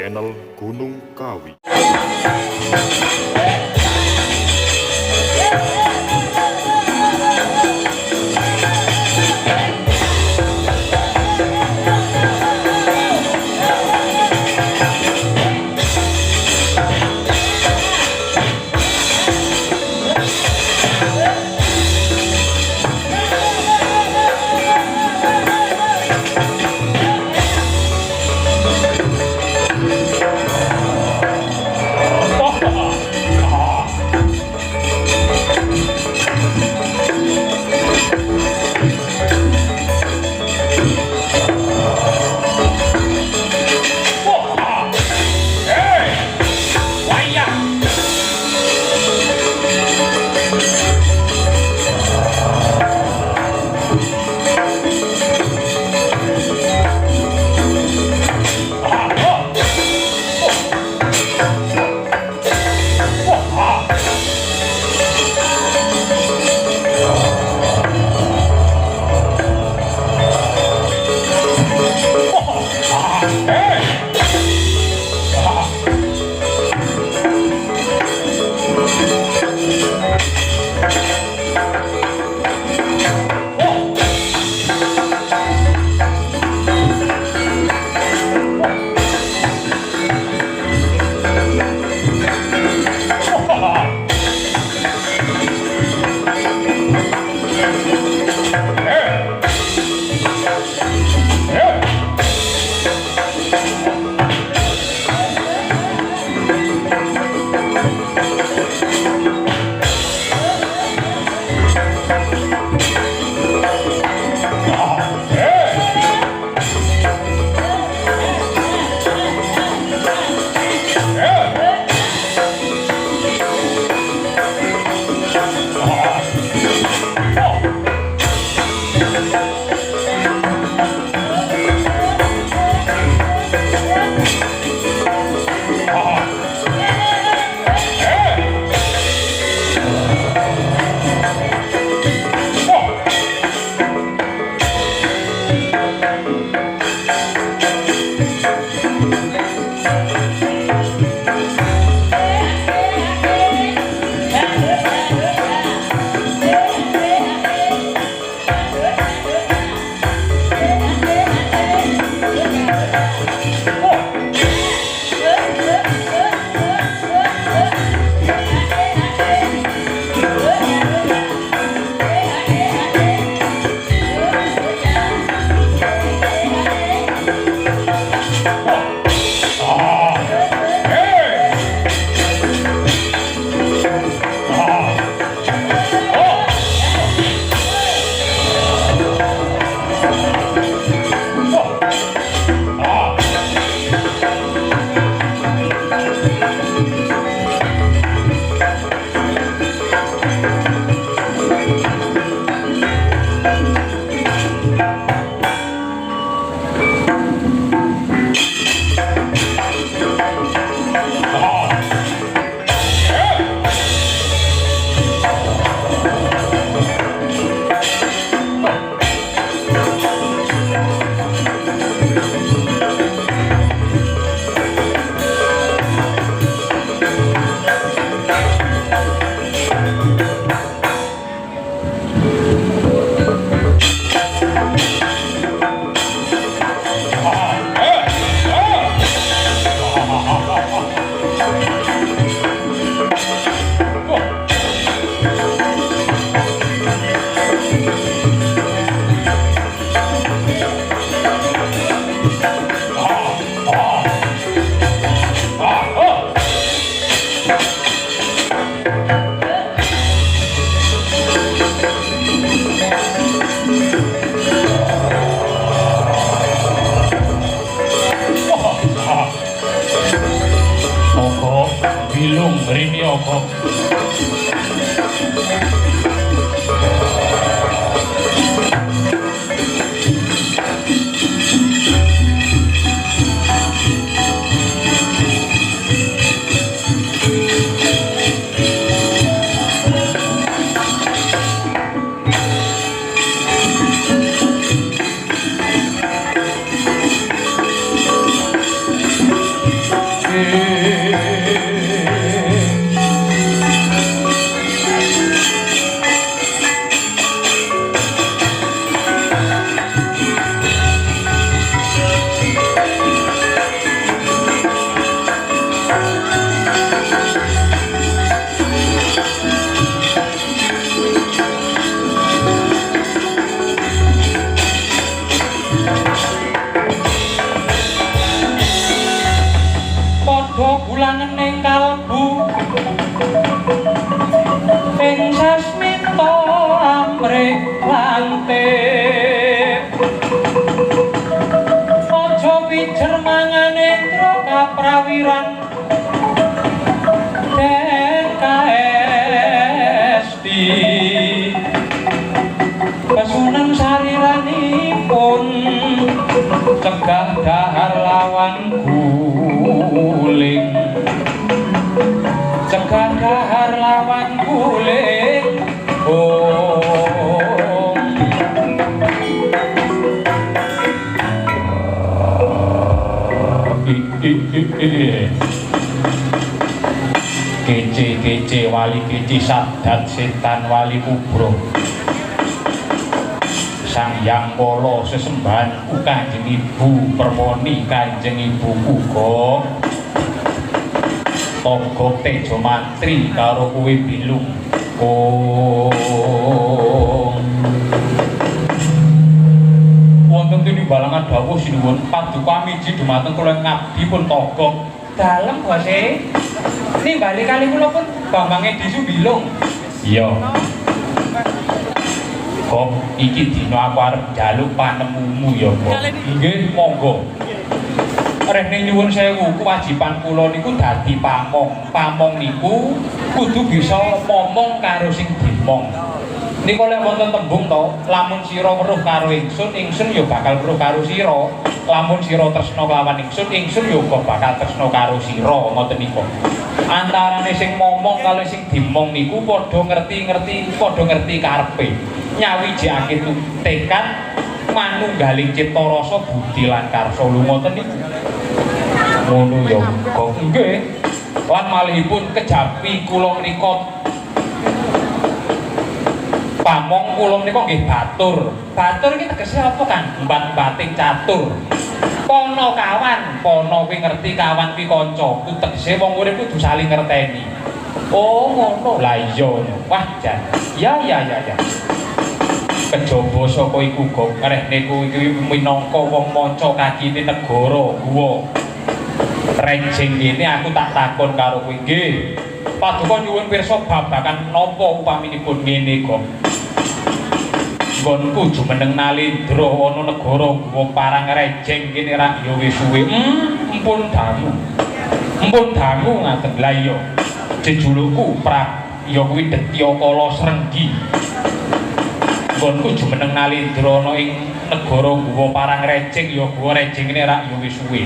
channel Gunung Kawi. Bilung Rini Okok. sunan sariranipun cegah dahar lawan guling cegah dahar lawan guling kece wali kece sadat setan wali kubro sang yang polo sesembahan kanjeng ibu permoni kanjeng ibu uga togok tejo mantri karo kuwi bilung wonten tini balangan dawuh sinuwun paduka miji dumateng kula ngabdi pun togok dalem bose nimbali kali kula pun bambange disu bilung iya kok iki dina aku arep njaluk panemumu ya kok nggih monggo rene nyuwun sewu kewajiban kula niku dadi pamong niku kudu bisa momong karo sing dimong niku lek wonten tembung to lamun sira weruh karo ingsun ya bakal weruh karo sira lamun sira tresna kelawan ingsun ya bakal tresna karo sira ngoten niku antarane sing momong karo sing dimong niku padha ngerti karepe nyawijake tekad manunggaling cipta rasa budi lan karsa ngoten niku ngono ya kok nggih lan malihipun kejawi kula menika pamong kula menika nggih batur iki tegese apa kan mbat-bating catur pono kawan pono kuwi ngerti kawan kuwi kanca ku tegese wong urip kudu saling ngerteni oh ngono lah iya wah jan ya kejaba saka iku kok reh niku iki minangka wong manca kakine negara guwa rejing ini aku tak takon karo kowe nggih paduka nyuwun pirsa babagan napa upaminipun ngene kok nggonku jumeneng Nalendra ana negara guwa parang rejing kene ra ya wis suwe empun dangu ngaten lha iya jejulukku ya kuwi Detya Kala Srenggi nggonku jumeneng Nalendra ana ing negara guwa parang rejing ya guwa rejing kene ra ya wis suwe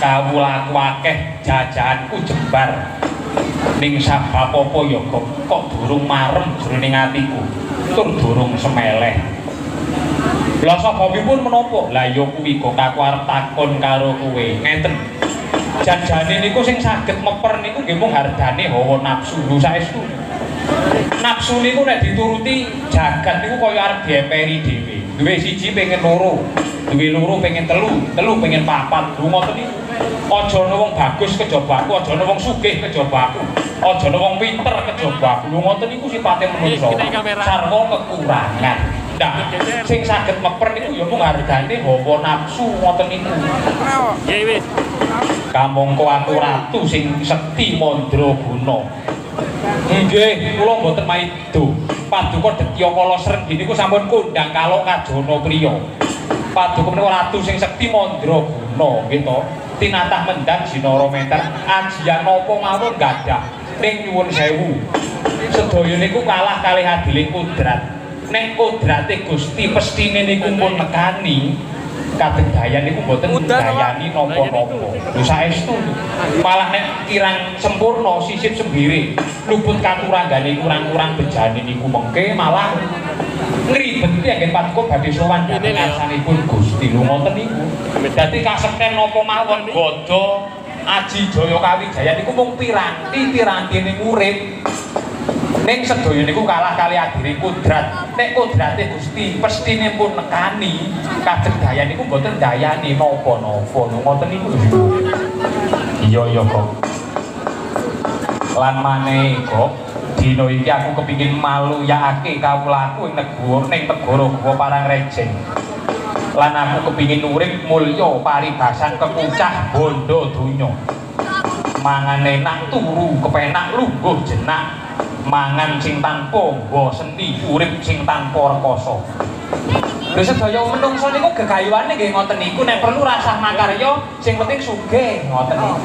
kawulaku akeh jajahanku jembar ning sabab apa ya kok durung marem jroning atiku tur durung semeleh lha sababipun menapa lah ya kuwi kok aku arep takon karo kowe ngeten jajane niku sing saged meper niku nggih mung hardane hawa nafsu lho saestu nafsu niku nek dituruti jagat niku kaya arep diemperi dhewe duwe siji pengen loro duwe loro pengen telu pengen papat lho ngoten niku aja ana wong bagus kejaba aku aja ana wong sugih kejaba aku aja ana wong pinter kejaba aku lho ngoten niku sipate manungsa sarwa kekurangan nah sing saged meper niku ya mung hargane hawa nafsu ngoten niku nggih wis kamangka aku ratu sing sekti mandraguna nggih kula mboten maido paduka Detya Kala Srenggi niku sampun kondhang kalok kajana priya paduka menika ratu sing sekti mandraguna nggih to tinatah mendang jinara menter ajian napa mawon gadah ning nyuwun sewu sedaya niku kalah kalih adiling kodrat nek kodrate Gusti pestine niku pun nekani kadegayan niku mboten gayani napa-napa lho saestu malah nek kirang sempurna sisip sembire luput katuranggane kurang-kurang bejane niku mengke malah ngribeti anggen paduka badhe sowan dhateng ngarsanipun Gusti lho ngoten niku dadi kasekten napa mawon Gada Aji Jaya Kawijaya niku mung piranti-pirantine urip ning sedaya niku kalah kali adire kodrat nek kodrate Gusti pestine pun nekani kadegdayan niku mboten dayani napa-napa lho ngoten niku iya kok lan maneh kok dina iki aku kepingin maluyakake kawulaku ing negara guwa parang rejing lan aku kepingin urip mulya paribasan kekucah bondo donya mangan enak turu kepenak lungguh jenak mangan sing tanpa nggawa seni urip sing tanpa rekoso lho sedaya menungsa niku gegayuhane nggih ngoten niku nek perlu rasah makarya sing penting sugih ngoten niku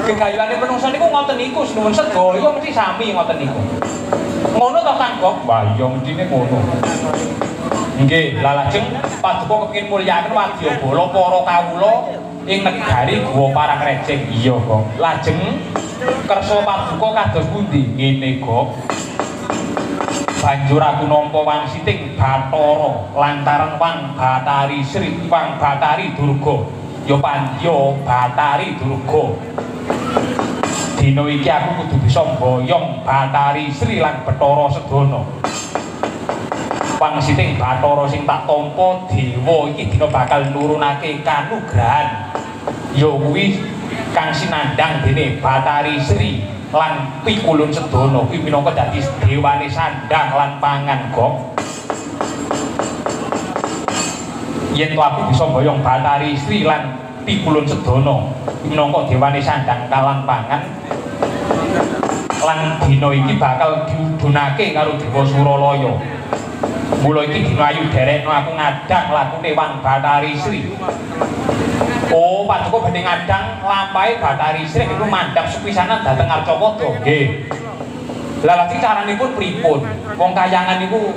gegayuhane menungsa niku ngoten niku nuwun sedaya mesti sami ngoten niku Ngono to Kang Gok? Wah iya mestine ngono. Nggih, lah lajeng Paduka kepengin mulyakaken wadyabala para kawula ing negari Guwa Parangreceng. Iya, Gok. Lajeng kersa Paduka kados pundi? Ngene, Gok. Banjur aku nampa wangsiting Bathara lantaran Wang Bathari Sri, Wang Bathari Durga. Ya Pandya Bathari Durga. Dina iki aku kudu bisa mboyong Bathari Sri lan Bathara Sedana. Wangsiting Bathara sing tak tampa dewa iki dina bakal nurunake kanugrahan. Ya kuwi kang sinandhang dene Bathari Sri lan Pikulun Sedana kuwi minangka dadi dewane sandhang lan pangan, Gok. Yen to aku bisa mboyong Bathari Sri lan Pikulun Sedana minangka dewane sandhang lan pangan, lan dina iki bakal diudhunake karo Dewa Suralaya. Mula iki dina ayu derekno aku ngadang lakune Wang Bathari Sri. Oh, Paduka badhe ngadang lampahe Bathari Sri niku mandhap sepisanan dhateng Arcapada. Nggih. Lah lajeng caranipun pripun? Wong kayangan niku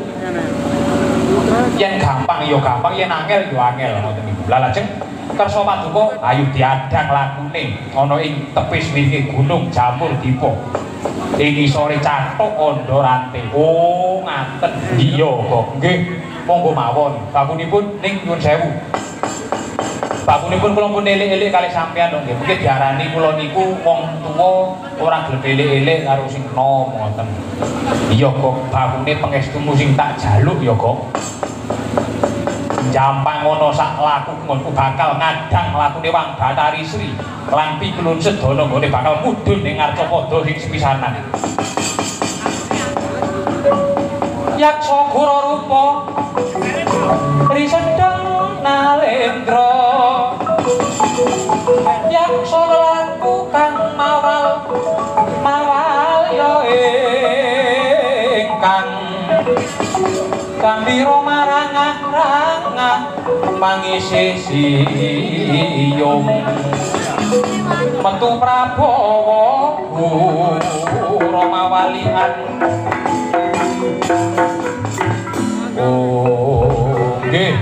yen gampang ya gampang, yen angel ya angel ngoten niku. Lah lajeng kersa Paduka ayo diadang lakune ana ing tepis miringe Gunung Jamur Dipa. Ing isore Cathuk Andorante. Oh, ngaten. Iya, kok. Nggih. Monggo mawon. Bakunipun ning nyuwun sewu. Bakunipun kula pun elik-elik kalih sampeyan nggih. Mungkin diarani kula niku wong tuwa ora gelem elik-elik karo sing enom ngoten. Iya, kok. Bakune pangestumu sing tak jaluk ya, kok. Jampang ngono sak laku ngonku bakal ngadang lakune Wang Bathari Sri lan Pikulun Sedana nggone bakal mudhun ning Arcapada sing sepisanan. Yaksa Gura rupa Risedeng Nalendra, yaksa laku kang mawal ya ingkang gambira marangah-rangah mangisi siyung metu Prabawa Rama walian. Oh nggih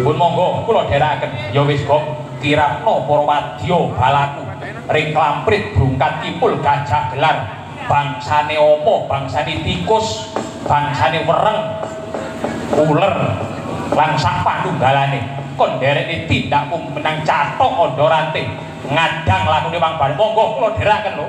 pun monggo kula dherekaken. Ya wis kok kirapna para wadya balaku ring klamprit brungkat kipul gajah gelar bangsane apa? Bangsane tikus, bangsane wereng, uler lan sak panunggalane kon nderekne tindakku menang Cathuk Andorante ngadang lakune Wang Bathari. Monggo kula dherekaken lho.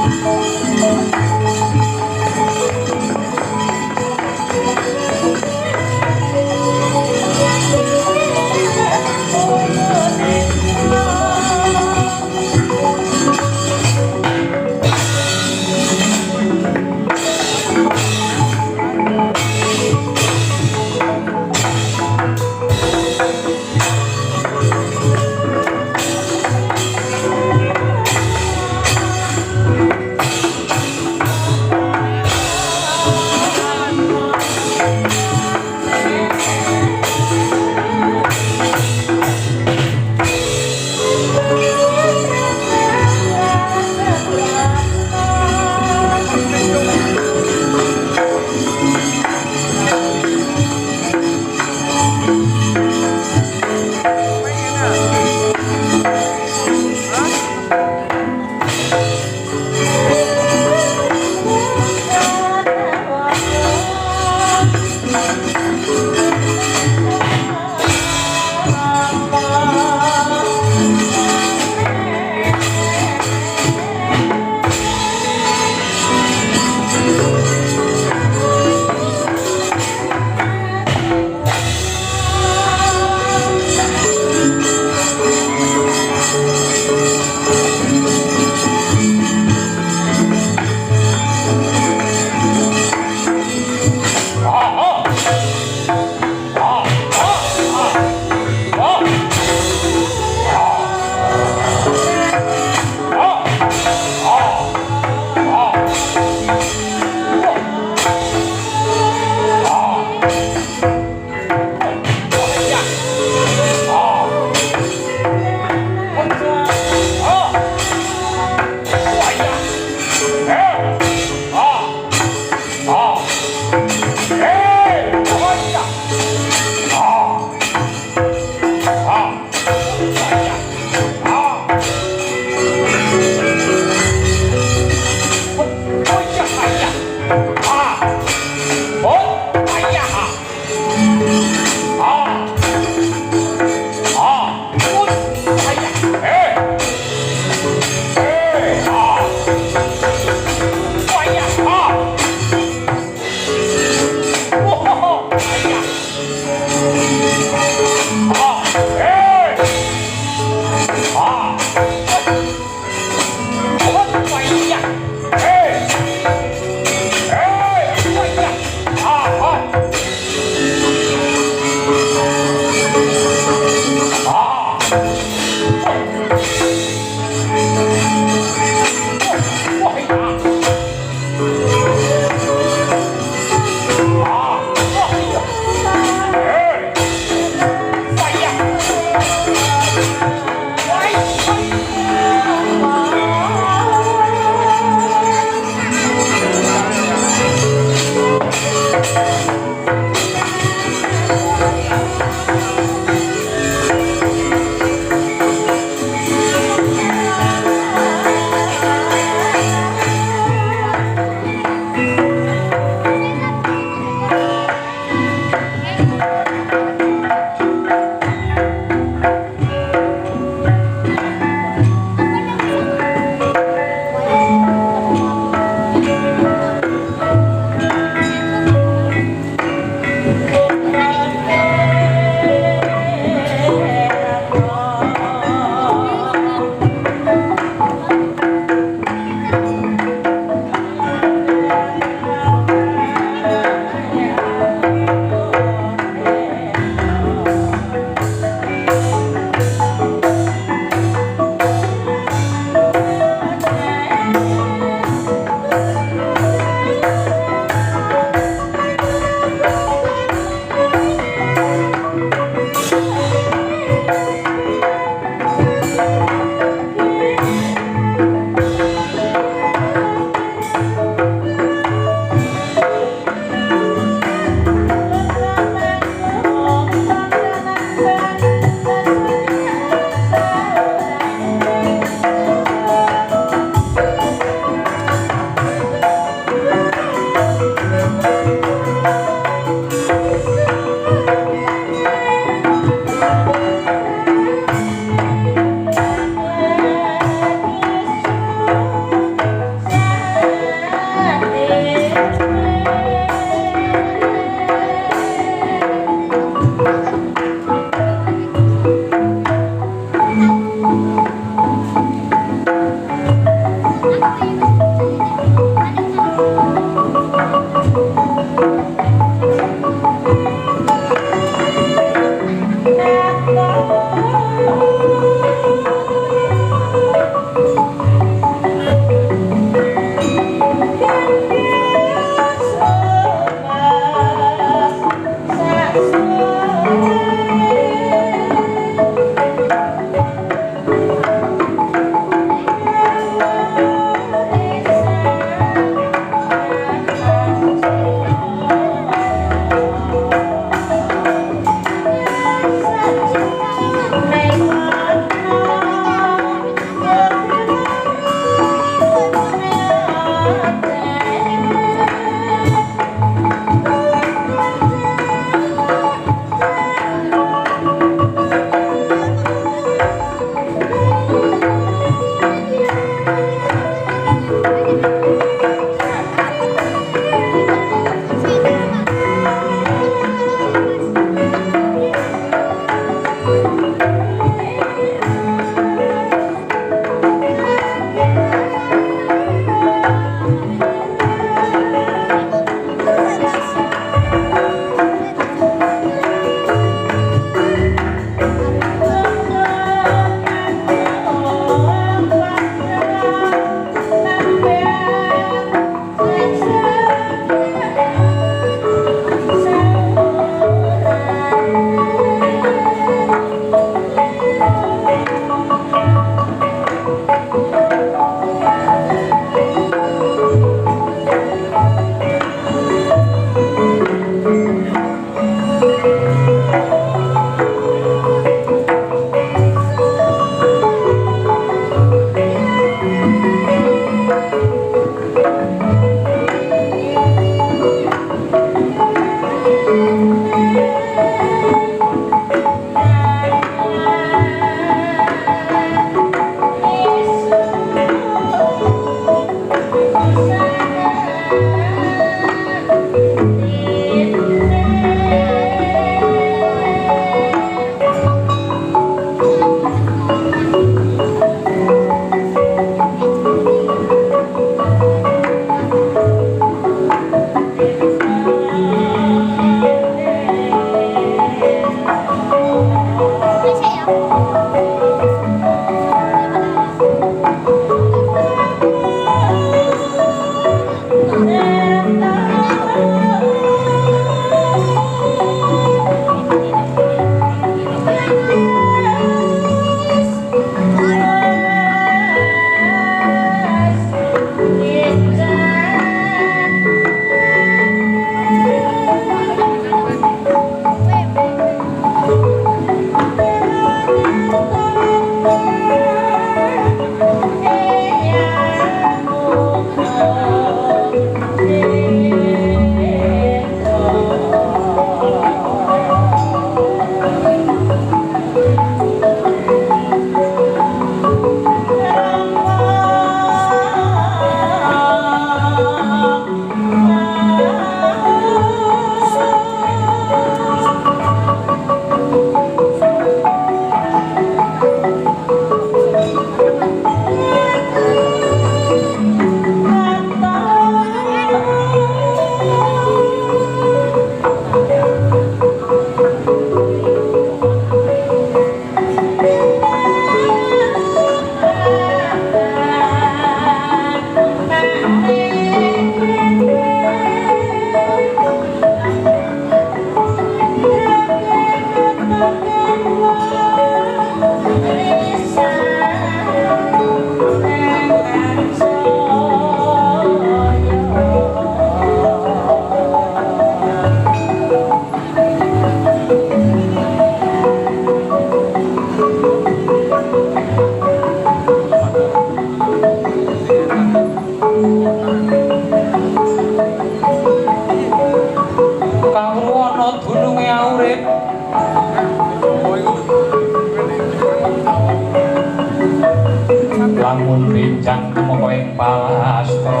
palastra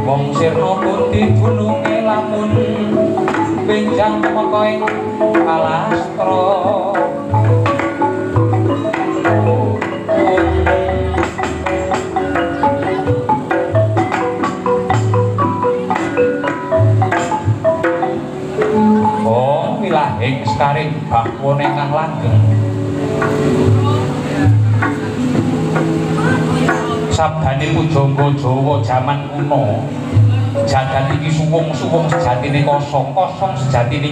wong sirna putih gununge lamun benjang maka ing palastra wilahing sekaring bakwane kang langgeng sabdane pujangga Jawa jaman kuno jagat iki suwung-suwung sejatine kosong sejatine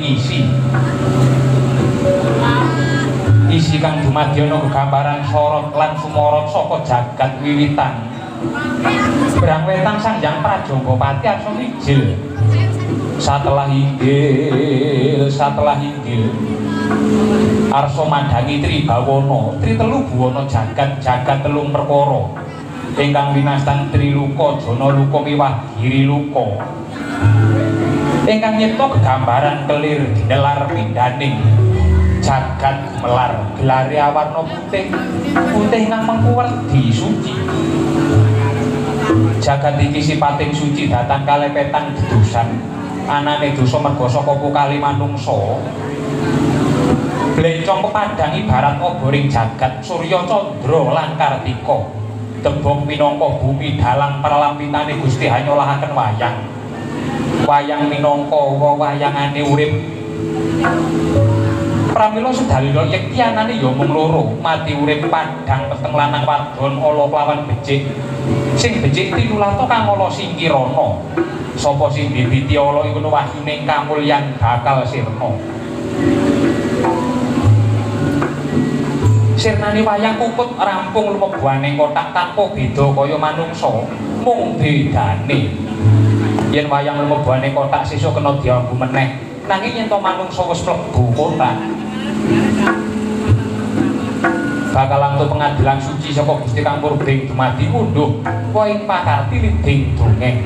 isi kang dumadya ana gegambaran sorot lan sumorot saka jagat wiwitan Brang wetan Sangjang Prajanggapati arsa mijil setelah inggil arsa madhangi Tribawana telu buwana jagat telung perkara ingkang winastan Triluka Janaluka miwah Giriluka ingkang nyipta gegambaran kelir dinelar pindaning jagat melar gelare awarna putih namung kuwerdi suci jagat iki sipating suci datang kalepetan dedosan anane dosa merga saka pukali manungsa blencong pepadang ibarat oboring jagat Surya Candra lan Kartika tembung minangka bumi dalang perlampitane Gusti hanyolahaken wayang minangka wewayangane urip pramila sedalila yekti anane ya mung loro mati urip padang peteng lanang wadon ala klawan becik sing becik tinulata kang ala singkirana sapa sing dibiti ala iku wahyuning kamulyan bakal sirna sirnane wayang kukut rampung lumebuaning kotak tanpa beda kaya manungsa mung bedane yen wayang lumebuaning kotak sesuk kena diambu meneh nanging yen to manungsa wis mlebu kotak bakal langkung pengadilan suci saka Gusti kang purbing dumadi wunduh poin pakarti liding dongeng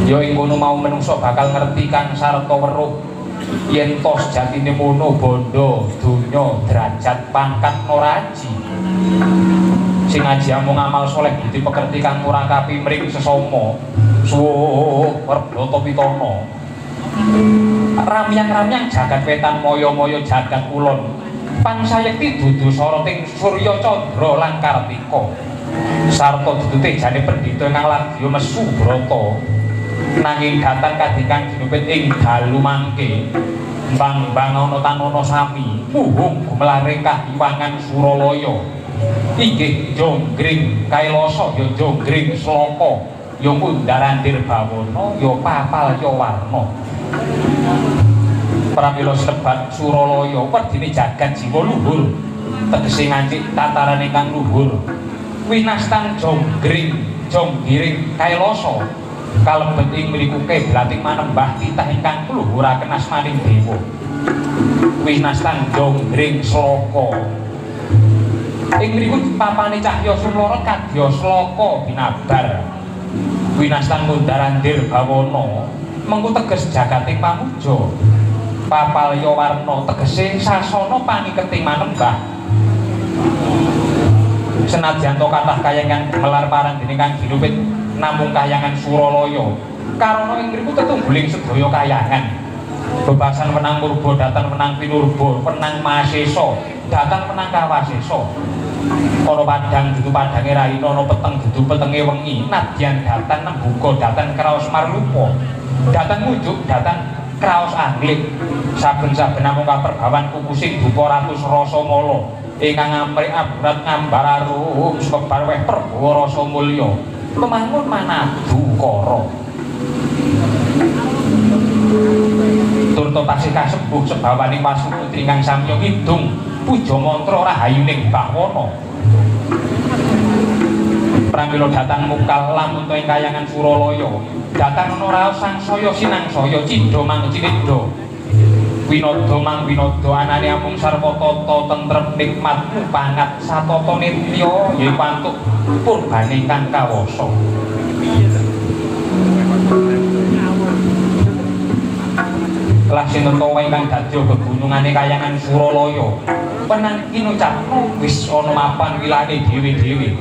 ya ing kono mau menungsa bakal ngerti kang sarta weruh yen to sejatine mono bondo donya derajat pangkat noraji sing aji amung amal soleh budi pekerti kang murakapi mring sesama suwuh Werbrata Pitana ramyang-ramyang jagat wetan moyo-moyo jagat kulon pansayekti dudu soroting Surya Candra lan Kartika sarta dudu tejane pendhita kang lagya mesu brata nanging datang kadikang dinupit ing dalu mangke mbang-mbang ana tanana sami muhung gumelaring kahiwangan Suralaya inggih jonggring Kailasa ya jonggring Sloka ya Kundarandir Bawana ya Papal ya Warna pramila sebat Suralaya wedine jagat jiwa luhur tegese ngancik tataran ingkang luhur winastan jonggiring Kailasa kalebet ing mriku keblating manembah titah ingkang luhuraken asmaning dewa winastan jonggring Sloka ing mriku papane cahya sumlorot kadya Sloka binabar winastan Kundarandir Bawana mengko teges jagating pamuja Papal ya Warna tegese sasana pangiketing manembah senadyan to kathah kayangan gemelar parang dening kang dinupit namung kayangan Suralaya karana ing mriku tetungguling sedaya kayangan bebasan menang purba datan menang pinurba menang Masesa datan menang Kawasesa ana padang dudu padange raina ana peteng dudu petenge wengi nadyan datan nembuka datan kraos marlupa datan ngujuk datan kraos anglik saben-saben namung kaperbawan kukusing dupa ratus rasa mala ingkang amrik abrat ngambararu sekebar weh perbawa rasa mulya pemangun manadu kara turta tasih kasepuh sebawaning Wasuputri kang samya kidung puja mantra rahayuning Bawana pramila datang mungkal lamun ing kayangan Suralaya datang ana raos sangsaya sinangsaya cidha mangcinidha Winada mang winada anane amung sarwa tata tentrem nikmat mupangat satata nitya yaiku antuk purbane kang kawasa. Lah sinetawa ingkang dadya gegunungane kayangan Suralaya penangkin ucapno wis ana mapan wilane dhewe-dhewe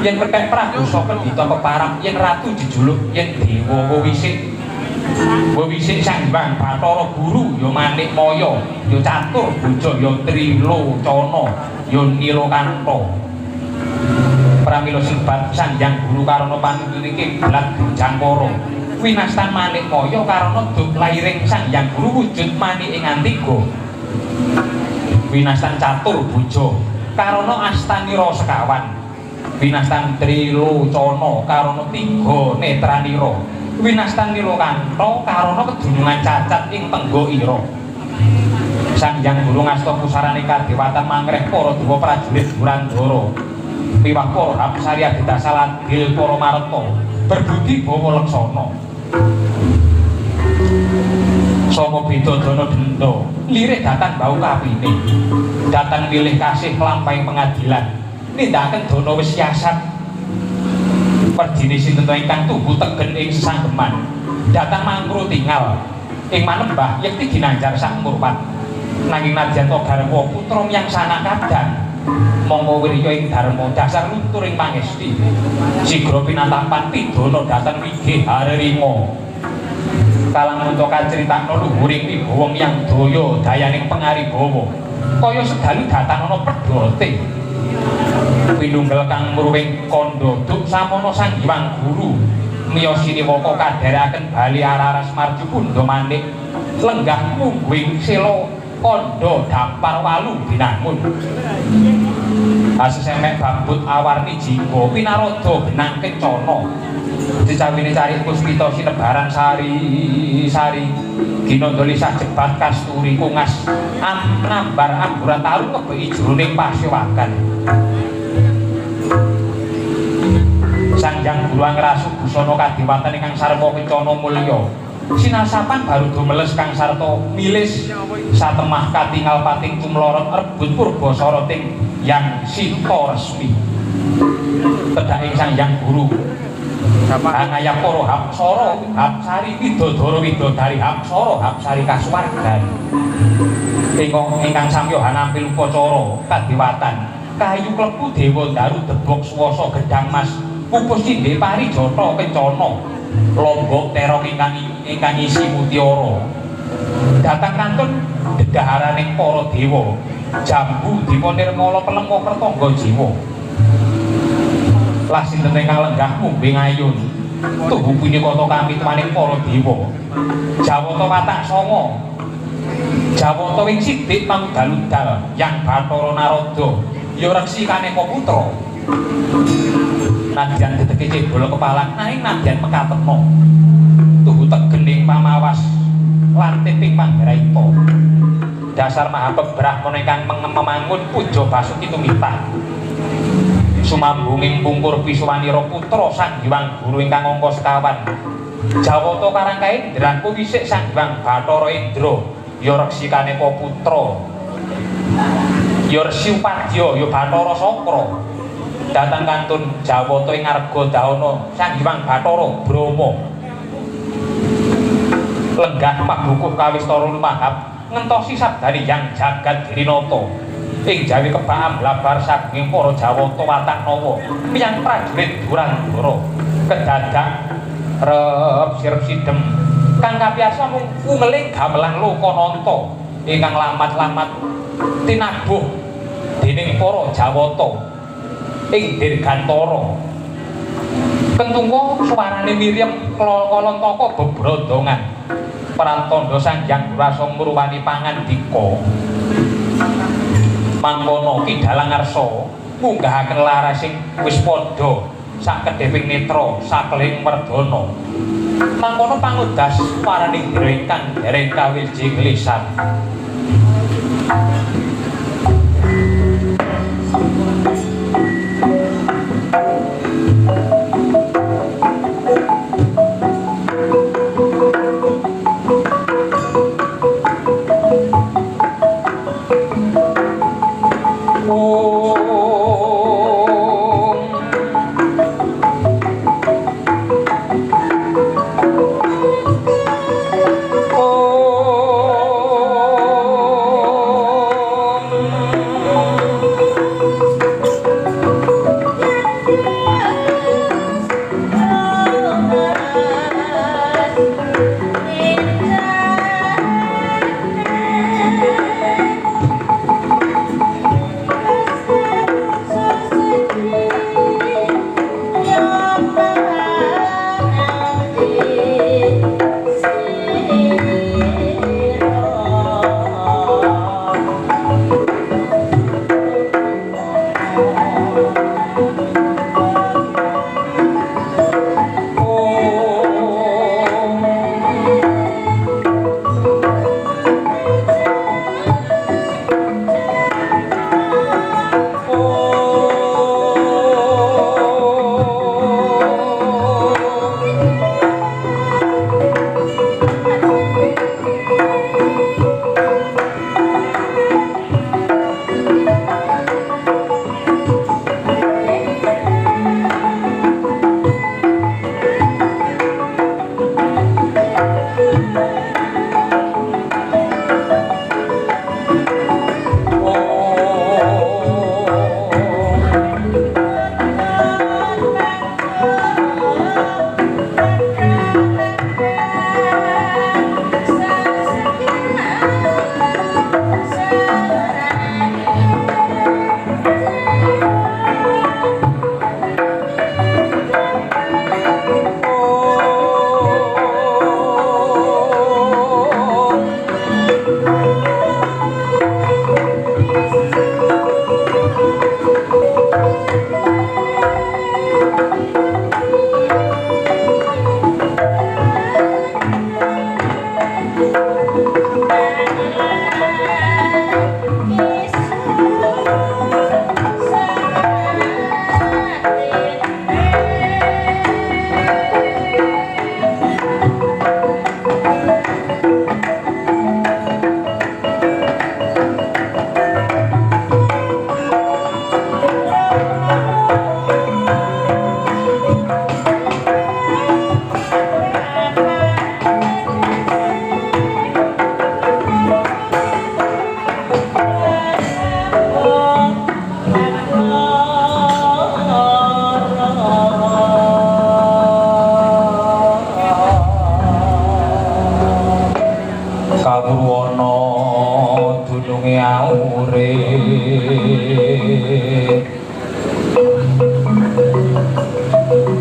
yen kethek Prabu Sapedita keparang yen ratu dijuluk yen dewa Wisik Sang Hyang Bathara Guru ya Manik Maya ya Catur Boja ya Trilocana ya Nilakanta. Pramila sebat Sang Hyang Guru karana panuntun iki blat Jangkara winastan Manik Maya karana duk lairing Sang Hyang Guru wujud manik ing Antiga. Winastan Catur Boja karana astanira sekawan. Winastan Trilocana karana tiga netranira. Winastan Nilakanta karana kedunungan cacat ing tenggo ira. Sang Hyang Guru ngasta pusarane kadewatan mangreh para dewa prajurit Durandara piwah para Hapsari Aditasa Ladil para Marta berbudi bawa leksana. Saka Bedadana Denda lirik datang bau kapine datang milih kasih lampahing pengadilan nindakaken dana wis siasat perdine sinten ingkang tuhu tegen ing sesanggeman datang mangkru tinggal ing manembah yekti ginanjar sak murpat nanging nadyan to garwa putra yang sanak kadang mongko wirya ing dharma dasar luntur ing pangesti sigra pinatapan pidana datang wigih haririma kalang munta kaceritakno luhuring wibawa yang daya dayaning pangaribawa kaya sedalu datang ana pedhote pinunggal kang muruwing kandha duk samono Sang Hyang Guru miyosini waka kadheraken bali araras marju pundha manik lenggah mungguing sela kandha dampar walu binangun asesemek babut awarni jingga pinarada benang kencana dicawine cari puspita sinebaran sari ginanda lisah jebat kasturi kungas nambar amburan taru kebeki jroning pasyawakan. Sang Hyang Guru ngrasuk busana kadewatan ingkang sarwa kencana mulya sinasapan baru dumeles kang sarta milis satemah katingal pating tumlorot rebut purbasara ting yang sita resmi tedhake Sang Hyang Guru angaya para Hapsara Hapsari Widodara Widodari Hapsara Hapsari kasuwargan ingkang samya nampil upacara kadewatan kayu klepu dewa daru debok swasa gedang mas pupus cindhe parijata kencana lombok terong ingkang isi mutiara datang kantun dedaharaning para dewa jambu dipa nirmala pelemah kertangga jiwa lah sinten ingkang lenggah mumbing ayun tuhu punika kami maning para dewa Jawata watak sanga Jawata wing sithik mangudal-udal yang Bathara Narada ya reksi Kaneka putra nadyan dedeke cebol kepala nanging nadyan mekatetna tuhu tegening pamawas lan tiping panggaraita dasar maha pebrahmana ingkang memangun puja Basuki tumitah sumambunging pungkur Pisuwanira putra Sang Hyang Guru ingkang angka sekawan Jawata karangkae ndranku wisik Sang Hyang Bathara Indra ya reksi Kaneka putra ya Resi Upadya ya Bathara Sakra datang kantun Jawata ing Arga Dahana Sang Hyang Bathara Brahma lenggah mabukuh kawistara lumahap ngentosi sabdane yang jagat Girinata ing jawi kebak blabar saking para Jawata watak nawa miyang prajurit Durandara kedadak rep sirep sidem kang kapiasa mung ungeling gamelan Lokananta ingkang lamat-lamat tinabuh dening para Jawata ing Dirgantara kentungko suarane Miriam Kalantaka bebrondongan prantandha Sang Hyang rasa ngruwani pangandika mangkono Ki Dalang Ngarsa ngunggahaken laras sing wis padha sakedheping netra sakeling merdana mangkono pangudas paraning ingkang dereng kawilji gelisan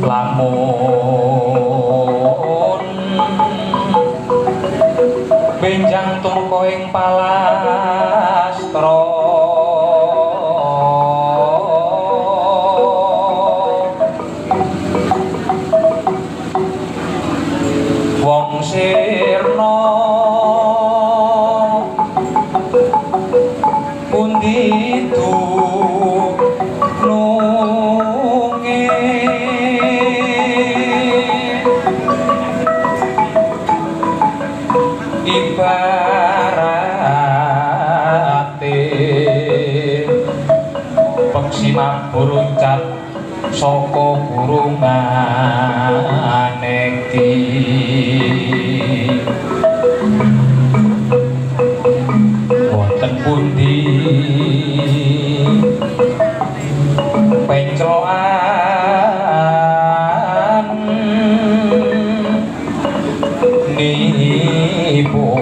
lamun benjang turko ing palastra wong sirna pundi ibarate peksi mabur ucat saka gurungane iki wonten pundi penclokan nipun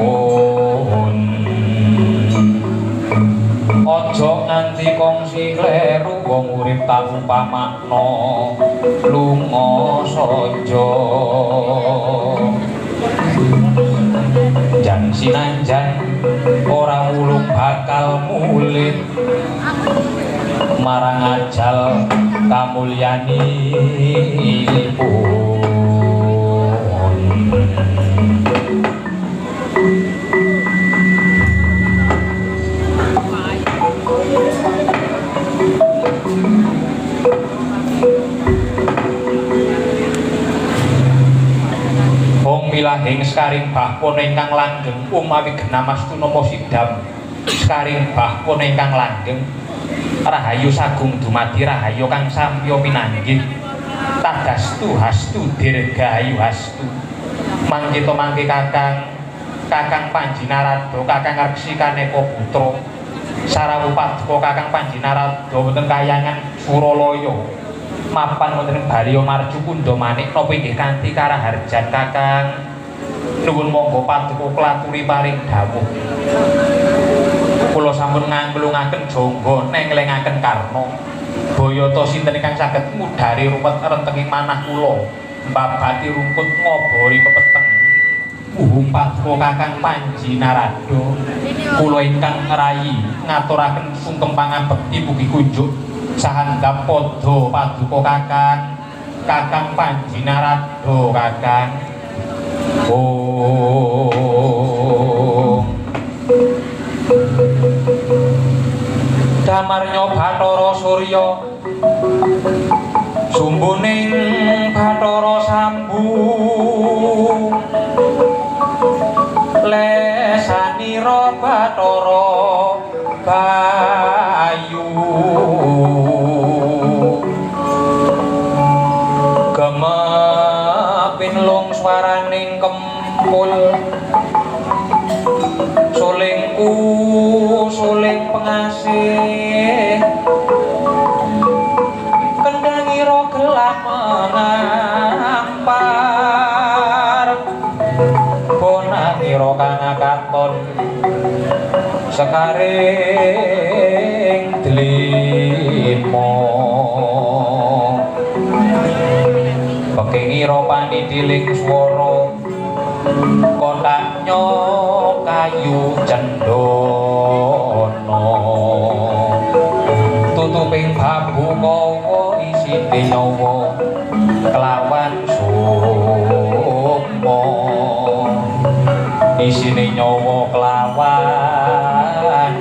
aja nganti kongsi kleru wong urip tanpa makna lunga saja jan sinanjan ora ulung bakal mulit marang ajal kamulyanipun. Om milahe Kanggeng sekaring bahpun ingkang langgeng umawi genamastu nama Sidam sekaring bahpun ingkang langgeng rahayu sagung dumadi rahayu kang sampya pinanggih tadastu hastu dirgahayu hastu mangkita mangke kakang Panjinarada kakang Reksi Kaneka Putra Sarawuh Paduka kakang Panjinarada wonten kayangan Suralaya mapan wonten Balya Marju Kunda Manik napa inggih kanthi karaharjan kakang nuwun monggo Paduka klaturi paring dawuh kula sampun nganglungaken jangga nenglengaken karna bayata sinten ingkang saged mudhari rumpet rentenging manah kula mbabati rumput ngobori pepeteng uhung Paduka kakang Panjinarada kula ingkang rayi ngaturaken sungkem pangabekti mugi kunjuk sahandhap padha Paduka kakang Panjinarada kakang Damarnya Bathara Surya sumbuning Bathara Sambung lesanira Bathara Bayu gemepin lung swaraning kempul sulingku suling pengasih kendangira gelap mengampar bonangira kang katon sekaring delima pekengira panidiling swara kotaknya kayu cendana tutuping babu kawa isine nyawa kelawan sukma isine nyawa kelawan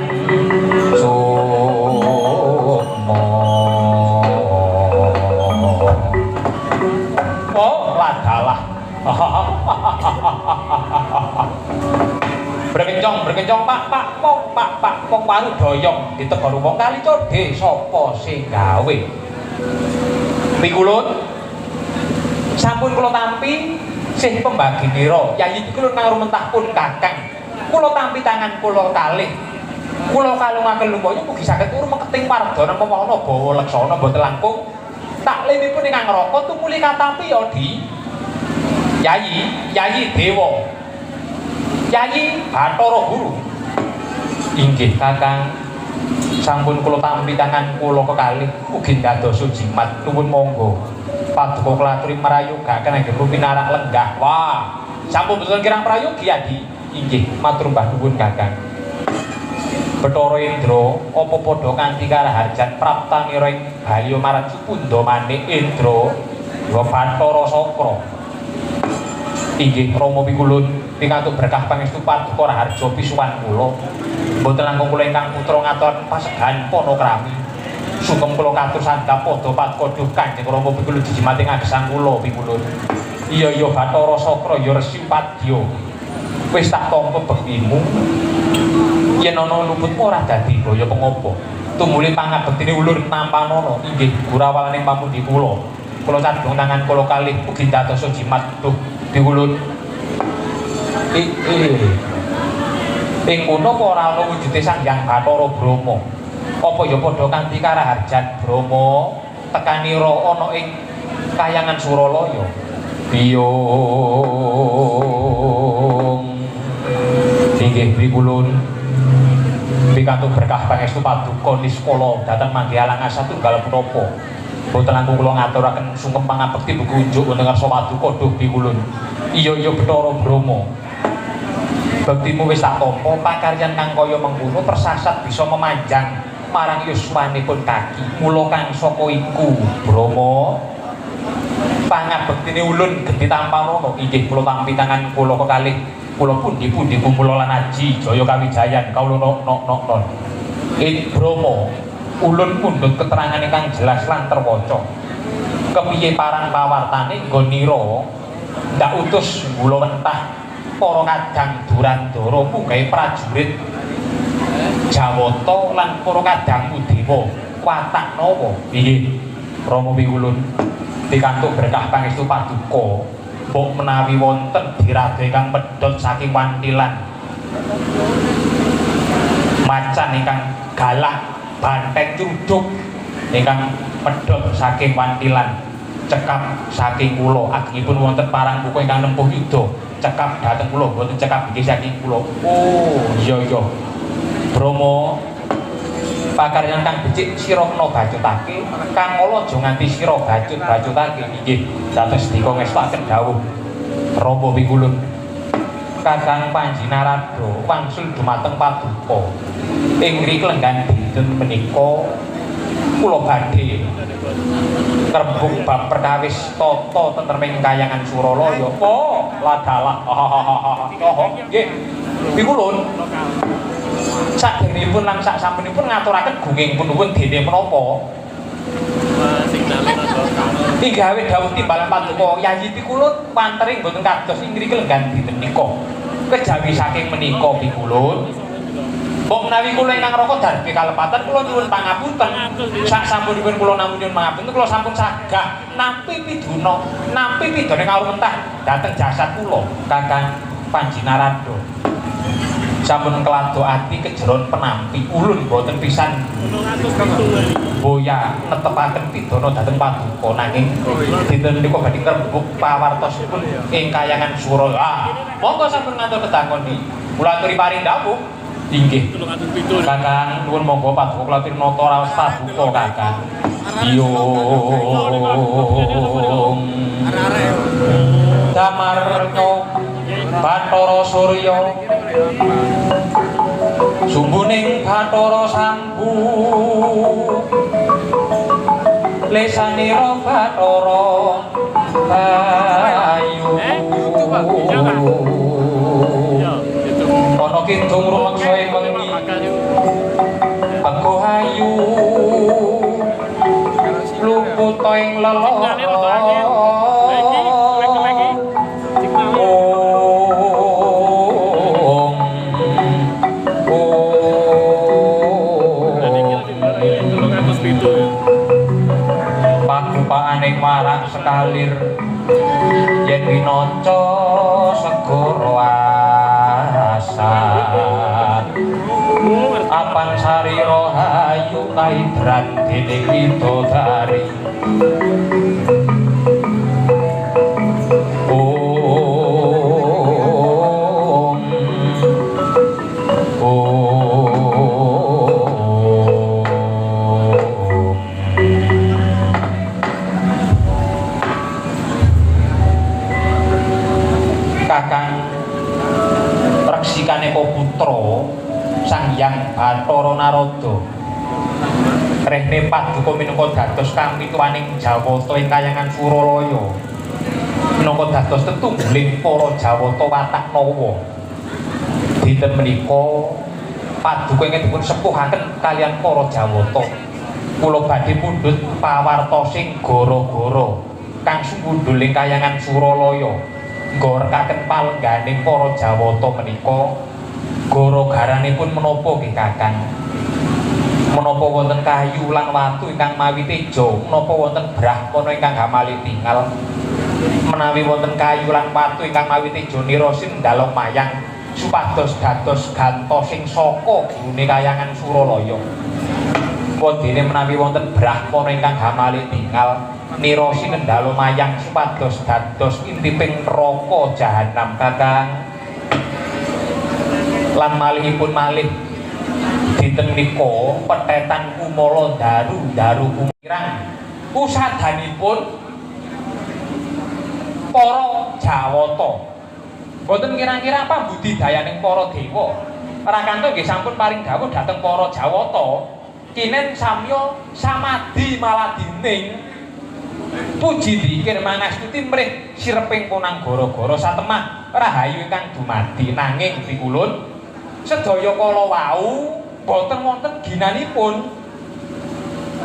sukma oh ladalah berkencong pak pong baru doyong ditegor wong kali code sapa sing gawe pikulun sampun kula tampi sih pembaginira yayi pikulun nang rumentah pun kakang kula tampi tangan kula kalih kula kalungaken lumoyo mugi saged turu meketing pardana pemohon bawa leksana boten langkung taklimipun ingkang ngraka tumuli katampi ya di Yayi Dewa Yayi Bathara Guru inggih kakang sampun kula tampi tangan kula kekalih ugi dados jimat nuwun monggo Paduka klaturi marayogaken inggih pinarak lenggah wah sampun boten kirang prayogi adi inggih matur mbah nuwun kakang Bathara Indra apa padha kanthi karaharjan praptanira ing Balya Marju Kunda Manik Indra wa Bathara Sakra inggih Rama pikulun pikantuk berkah pangestu Paduka Raharja pisuwan kula mboten langkung kula ingkang putra ngatur pasegan panakrami sugeng kula katur sandhap padha Paduka duh Kanjeng Rama pikulun jijimati ngagesang kula pikulun iya Bathara Sakra ya Resi Padya wis tak tampa bektimu yen ana luput ora dadi kaya pengapa tumuli pangabektine ulur nampanana inggih gurawalaning pamundi kula cadhong tangan kula kalih ugi dados jimat duh pikulun ing kono apa ora ana wujude Sang Hyang Bathara Brahma apa ya padha kanthi karaharjan Brahma tekanira ana ing kayangan Suralaya biyung inggih pikulun pikantuk berkah pangestu Paduka niskala dhateng manggihalang satunggal punapa boten langkung kula ngaturaken sungkem pangabekti bekunjuk wonten ngarsa Paduka duh pikulun iya Bathara Brahma bektimu wis tak tampa pakaryan kang kaya mengkono persasat bisa memanjang marang yuswanipun kaki mula kang saka iku Brahma pangabektine ulun gedhe tampanana inggih kula tampi tangan kula kekalih kula pundi-pundi kumula lan aji jaya kawijayan kawula nok Brahma ulun mundhut keterangan ingkang jelas lan terwaca kepiye parang pawartane nggo nira ndak utus kula wentah para kadang Durandara munggahe prajurit Jawata lan para kadang Udewa Wataknawa. Inggih Rama Piwulun pikantuk berkah pangestu paduka mbok menawi wonten dirada ingkang medhot saking Wantilan macan ingkang galak banteng cruduk ingkang medhot saking Wantilan cekap saking kula agengipun wonten parang buku ingkang nempuh yuda cekap dhateng kula boten cekap inggih saking kula. Oh iya Bromo pakaryan kang becik sira kena bacutake kang ala aja nganti sira bacutake inggih dados dika ngestaken dawuh Rama Piwulun Kakang Panjinarada wangsul dumateng paduka ing mriki lenggan dinten menika kula badhe ngrembug bab perkawis tata tentreming kayangan Suralaya. Oh, ladalah. Nggih. Piwulun. Saderengipun lan sak sampunipun ngaturaken gungingipun nuwun dene menapa? Gawe dawuh timbalan paduka Yayi Pikulun pantering boten kados ing mriki lenggan dinten nika. Kejawi saking menika Pikulun mbok menawi kula ingkang raka darbe kalepatan kula nyuwun pangapunten. Sak sampunipun kula namung nyuwun pangapunten kula sampun sagah nampi pidane kawrumentah dhateng jasad kula Kakang Panjinarada. Sampun kelado ati kejeron penampi ulun boten pisan boya netepaken pidana dhateng paduka nanging dinten menika badhe ngrembug pawartosipun ing kayangan Suralaya. Monggo sampun ngatur kedangkoni kula aturi paring dawuh. Inggih Kakang nuwun monggo paduka kula aturi nata raos paduka Kakang. Yung Damarnya Bathara Surya sumbuning Bathara Sambu lesanira Bathara Bayu ana kidung rumangsa ing wengi Pengko ayu luput ing lelara pakupaning marang sekalir yen winaca segara asat apan sarira hayu kaidran dening widodari Kakang reksikane putra Sang Hyang Bathara Narada rehne paduka minangka dados kampituwaning Jawata ing kayangan Suralaya minangka dados tetunggiling para Jawata Wataknawa. Dinten menika paduka ingkang dipun sepuhaken kaliyan para Jawata kula badhe pundhut pawartosing gara-gara kang sumundul ing kayangan Suralaya nggorekaken palengganing para Jawata menika gara-garanipun menapa nggih Kakang? Menapa wonten kayu lan watu ingkang mawi teja, menapa wonten brahmana ingkang gamali tingal, menawi wonten kayu lan watu ingkang mawi teja nirasin ndalem mayang supados dados gantosing saka gurune kayangan Suralaya. Wadene menawi wonten brahmana ingkang gamali tingal nirasi ngendalo mayang supados dados intiping neraka jahanam Kakang. Lan malihipun malih dinten menika petetan kumala daru kumirang usadanipun para Jawata. Boten kira-kira apa budidayaning para dewa. Rakanto nggih sampun paring dawuh dhateng para Jawata kinen samya samadhi maladining puji dikir mangastuti mrih sireping punang gara-gara satemah rahayu ingkang dumadi nanging Pikulun sedaya kala wau boten wonten ginanipun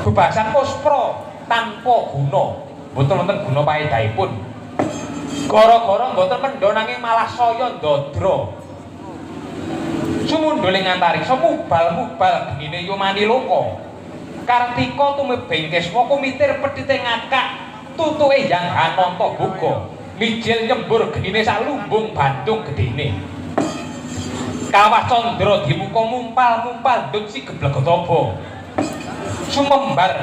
bebasan muspra tanpa guna boten wonten guna paedahipun Gara-gara mboten mendha nanging malah saya ndadra. Sumundhuling antariksa mubal-mubal genine yumani loka. Kartika tumebeng keswa kumitir pedhite ngakak tutuke yang Ananta Boga. Mijil nyembur genine sak lumbung Bandung gedene. Kawah Candra dimuka mumpal-mumpal ndut si geblegetaba. Sumembar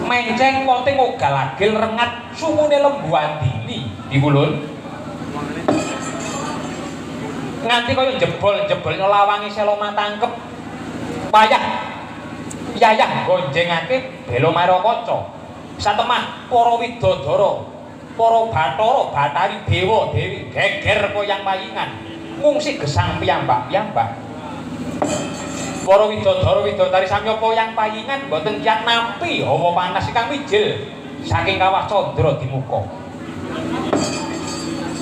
menceng wonten ogal-agil rengat sumune lembu andini diwulun. Nganti kaya jebol-jebolnya lawangi selo matangkep. Wayah yayah gonjengake bela marakaca. Satemah para widodara, para bathara, batari dewa dewi geger koyang payingan. Ngungsi gesang piyambak-piyambak. Para widodara widodari samya koyang payingan boten kiyat nampi hawa panas ingkang mijil saking kawah Candra dimuka.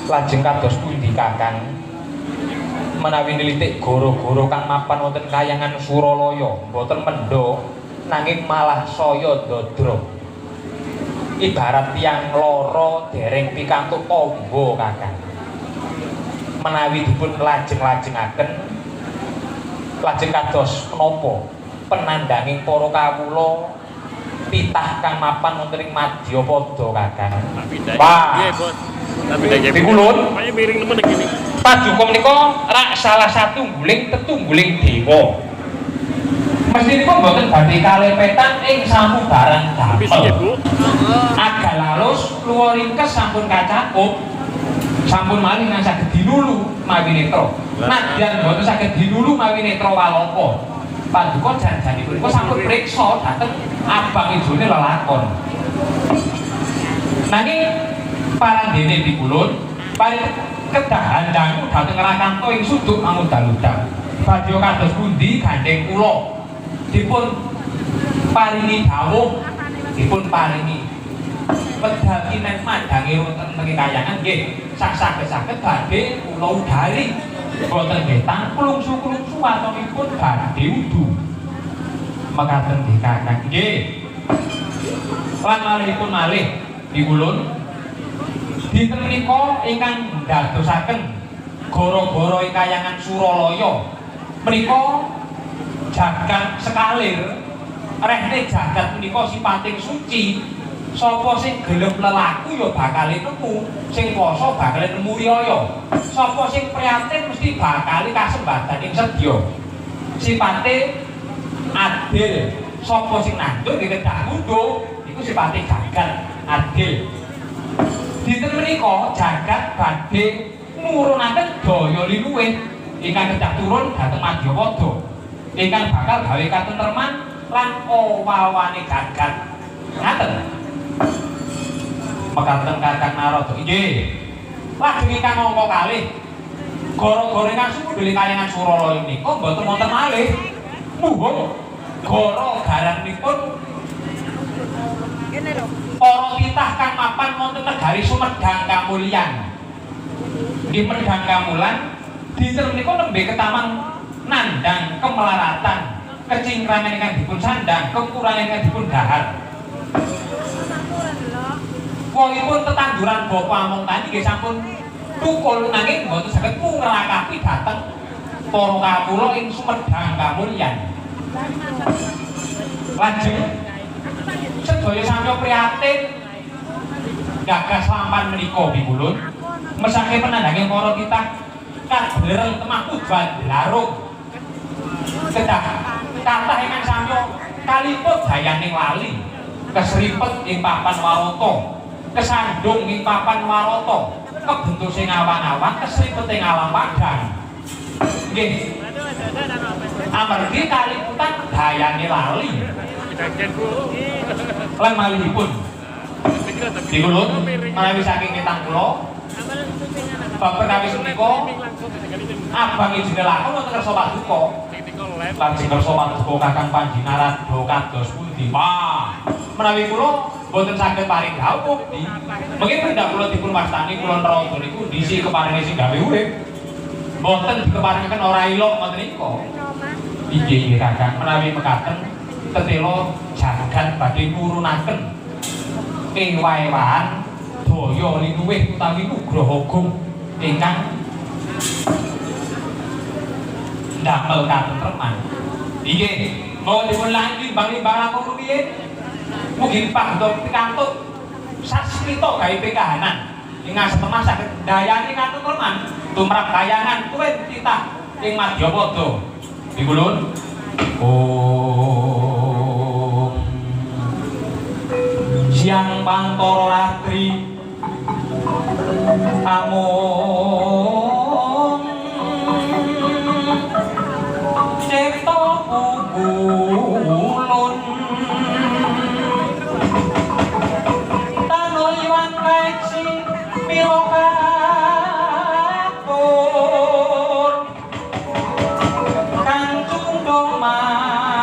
Lajeng kados pundi Kakang? Menawi nilitik goro-goro kang mapan wonten kayangan Suralaya boten mendha nanging malah saya ndadra. Ibarat tiyang lara dereng pikantuk tamba Kakang. Menawi dipun lajeng-lajengaken lajeng kados menapa penandhanging para kawula titah kang mapan wonten ing Madyapada Kakang. Wah. Dikulun kaya miring nemen iki. Paduka menika rak salah satunggiling tetunggiling dewa. Mestinipun boten badhe kalepetan ing samubarang damel. Agal alus luwa ringkes sampun kacakup. Sampun malih nang saged dilulu mawi netra. Nadyan boten saged dilulu mawi netra walaka. Paduka janjanipun niku sampun priksa dhateng abang ijone lelakon. Nanging parandene dikulun pari kedahandangu dhateng Rakanto ing suduk angudal-udal. Badhe kados pundi gandeng kula dipun paringi dawuh, dipun paringi wedal kinen madangi wonten ing kayangan nggih sak-saged badhe kula udari boten nggih tangklung-klungsu watonipun badhe udu mekaten nggih Kakang nggih. Lan malihipun malih dikulun dinten menika ingkang ndadosaken gara-gara ing kayangan Suralaya menika jagat sekalir rehne jagat menika sipating suci. Sapa sing gelem lelaku ya bakal nemu, sing poso bakal nemu riyaya. Sapa sing prihatin mesti bakal kasembadan ing sedya. Sipate adil. Sapa sing nandur nggih kedah mundhu iku sipate jagat adil. Dinten menika jagat badhe nurunaken daya liluwih ingkang kedah turun dhateng Madyapada. Ingkang bakal gawe katentreman lan owawane jagat. Ngaten. Mekaten Kakang Narada nggih. Lajeng ingkang angka kalih gara-gara ingkang sumundhul kayangan Suralaya menika mboten wonten malih. Muhung gara garanipun kene lho. Para titah kang mapan wonten negari Sumedang Kamulyan. Nggih Medang Kamulan dinten menika nembe ketamang nandhang kemelaratan, kecingkrangan ingkang dipun sandhang, kekurangan ingkang dipun dhahar. Wongipun tetanduran Bapa Among tadi nggih sampun tukul nanging mboten saged nglakapi dhateng para kawula ing Sumedang Kamulyan. Lajeng sedaya samya prihatin gagas lampan menika dikulun mesake penandhange para titah kadhereng temah udan larung kedah kathah ingkang samya kaliput dayaning lali kesripet ing papan warata kesandung ing papan warata kebentuk sing awang-awang kesripet ing alam padang nggih amargi kaliputan dayane lali lan malihipun dikulun menawi saking kitang kula bab perkawis menika abang ijine lakon wonten kersa paduka lajeng kersa paduka Kakang Panji Narada kados pundi wah menawi kula boten saged paring dawuh mengki pendak kula dipun wastani kula neraka niku disi keparinge sing gawe urip boten dikeparingaken ora ilok ngoten nika inggih Kakang menawi mekaten tetela jagat badhe nurunaken ing wae-wahan daya linuwih utawi nugraha agung ingkang ndamel katentreman. Inggih, mawon dipun lanjut timbang-timbang langkung rumiyin. Mugi pangdok pikantuk sasmita gawe pekahanan ingkang setemah saged ndayani katentreman tumrap kayangan kuwen titah ing Madyapada. Dipun Om Siang Pantara Ratri Amung Cipta Kulun Tanuliwan Weksi Milokatur Kang Cundong Manik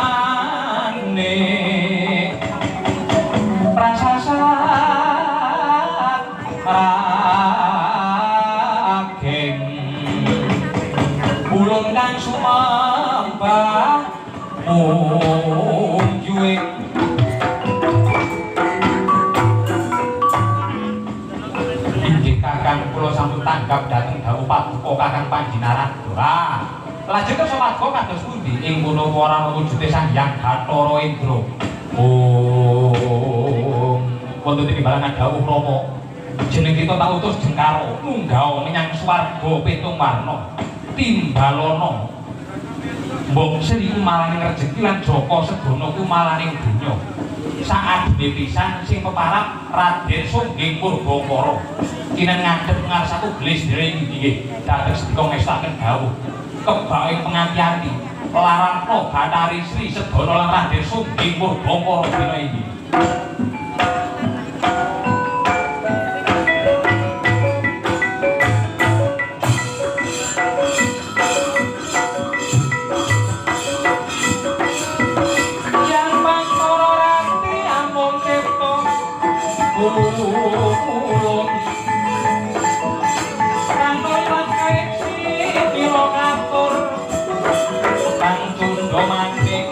Prasasat Rageng Bulun kang sumembah munjuing inggih kakang kula sampun tanggap dhateng dawuh paduka kakang Panjinaradha. Lajeng kersa paduka kados pundi ing kono ora wujude Sang Hyang Bathara Indra. Wonten timbalan dawuh Rama jeneng kita tak utus Jengkara munggah menyang swarga pitung warna timbalana mbok Sri kumalaning rejeki lan Jaka Sedana kumalaning donya saadune pisan sing peparap Raden Sungging Purbakara kinen ngadhep ngarsatu gelis dherek inggih dados sedika ngestaken dawuh kebake penganti-anti larangna Bathari Sri Sedana lan Raden Sungging Purbakara dina iki. Ulun Tanuliwan Weksi Milokatur Kang Cundong Manik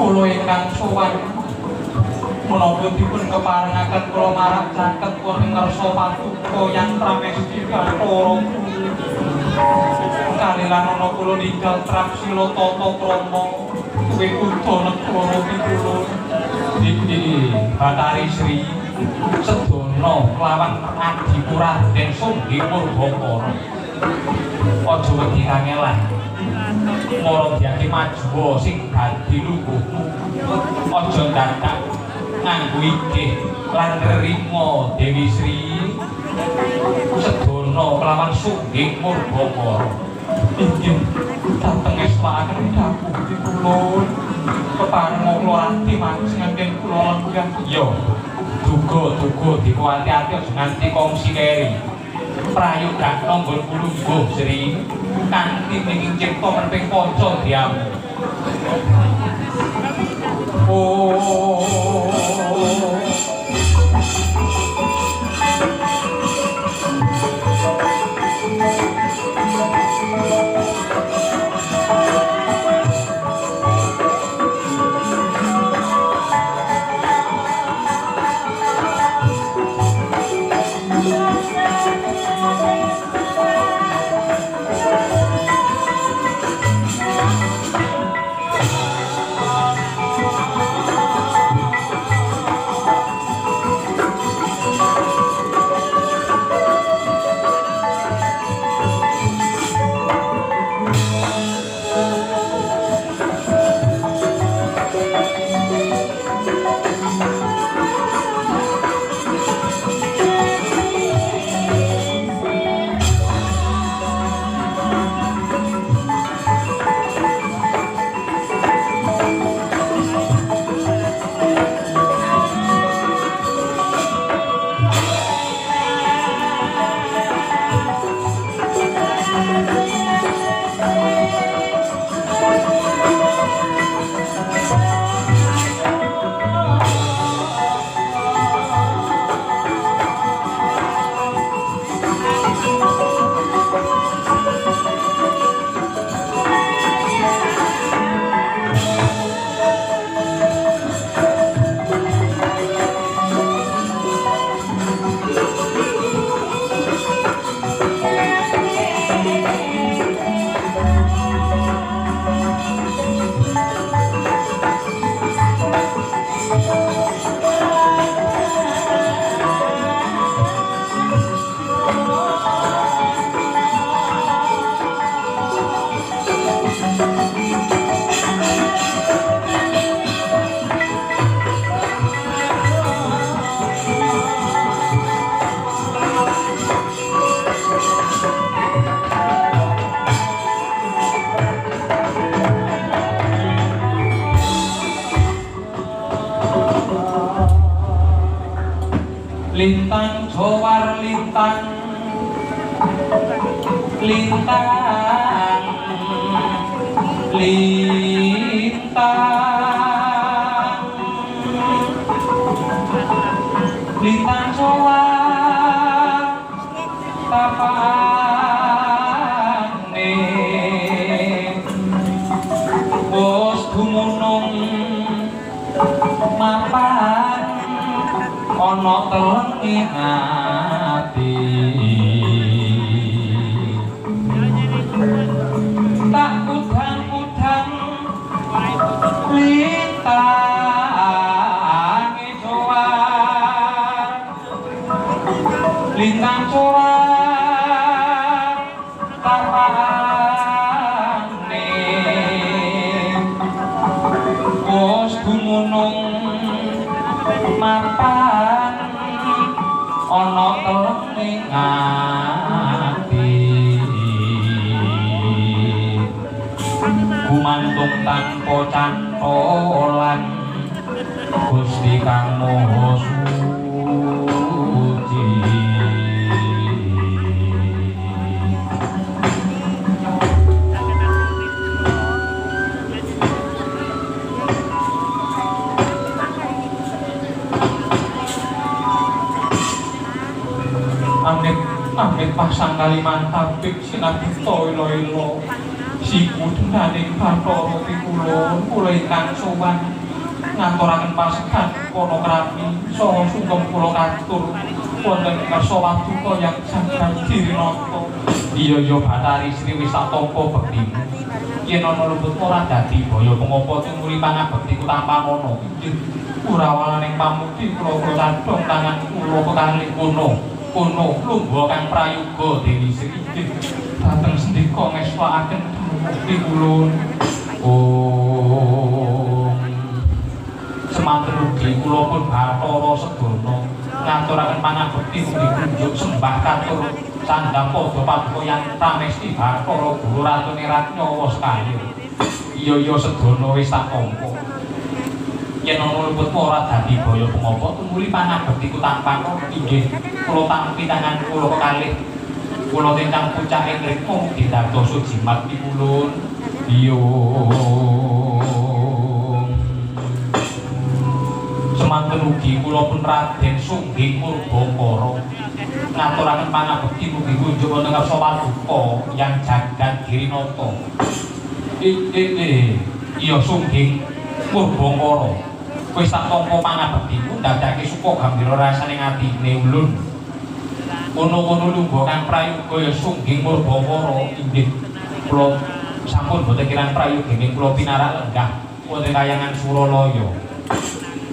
kula ingkang sowan menapa dipun keparengaken kula marang caket wonten ngarsa paduka yang pramesti Bathara kalilan ana kula ninggal Trapsila tata krama kuwi kuda negara pitulur iki Bathari Sri Sedana kelawan Adipura Raden Sungging Purbakara aja wedi kangelan mara diake majuwa sing dadi lungguhmu aja dadak nganggo igih lan rima Dewi Sri Sedana kelawan Sungging Purbakara inggih dateng eswakaken dawuh dipun parenga kula ati manjenengan kula lenggah ya duga-duga dikuwati-ati aja nganti kongsi keri prayogakna nggon kulungguh Sri kanthi ninging cipta menping panca diamu lintang jowar lintang lintang lintang lintang jowar tapane bos dumunung mapan ana telenge ati tak udang-udang lintang jowar lintang jowar tapane bos dumunung mapan ana teleng ati gumantung tanpa cantolan Gusti Kang Maha Suci Amit pasang Kalimantabik sinabita ilo-ilo siku denaning Bathara Pikulun kula ingkang sowan ngaturaken pasekan kono krami saha sungkem kula katur wonten kersa waduka yang jagat dirinata iya Bathari Sri wis tak tampa bektimu yen ana lembut ora dadi baya pengapa tumuli pangabektiku tanpa ana ora walaning pamukti kula cadhong tangan kula kekalih kono lungguh kang prayoga Dewi Sri dateng sendika ngestakaken mukti kula semanten ugi kula pun Bathara Sedana ngaturaken pangabekti mugi kunjuk sembah katur sandhang padha paduka yang pramesti Bathara Guru Ratune Ratnyawa sekaliyan iya Sedana wis tak tampa yen ana luputmu ora dadi baya pengapa tumuli pangabekti ku tanpa inggih kula tampi tangan kula kekalih kula ingkang pucak ing rikmu didadosa jimat pipulun iya semanten ugi kula pun Raden Sungging Murbakara ngaturaken pangabekti mugi kunjuk wonten ngarsa paduka yang jagat Girinata iya Sungging Murbakara wis tak tampa pangabektimu ndadekake suka gambira rasane atine ulun kono-kono lungguh kang prayoga ya Sungging Murbakara inggih kula sampun boten kirang prayoga ing kula pinarak lenggah wonten kayangan Suralaya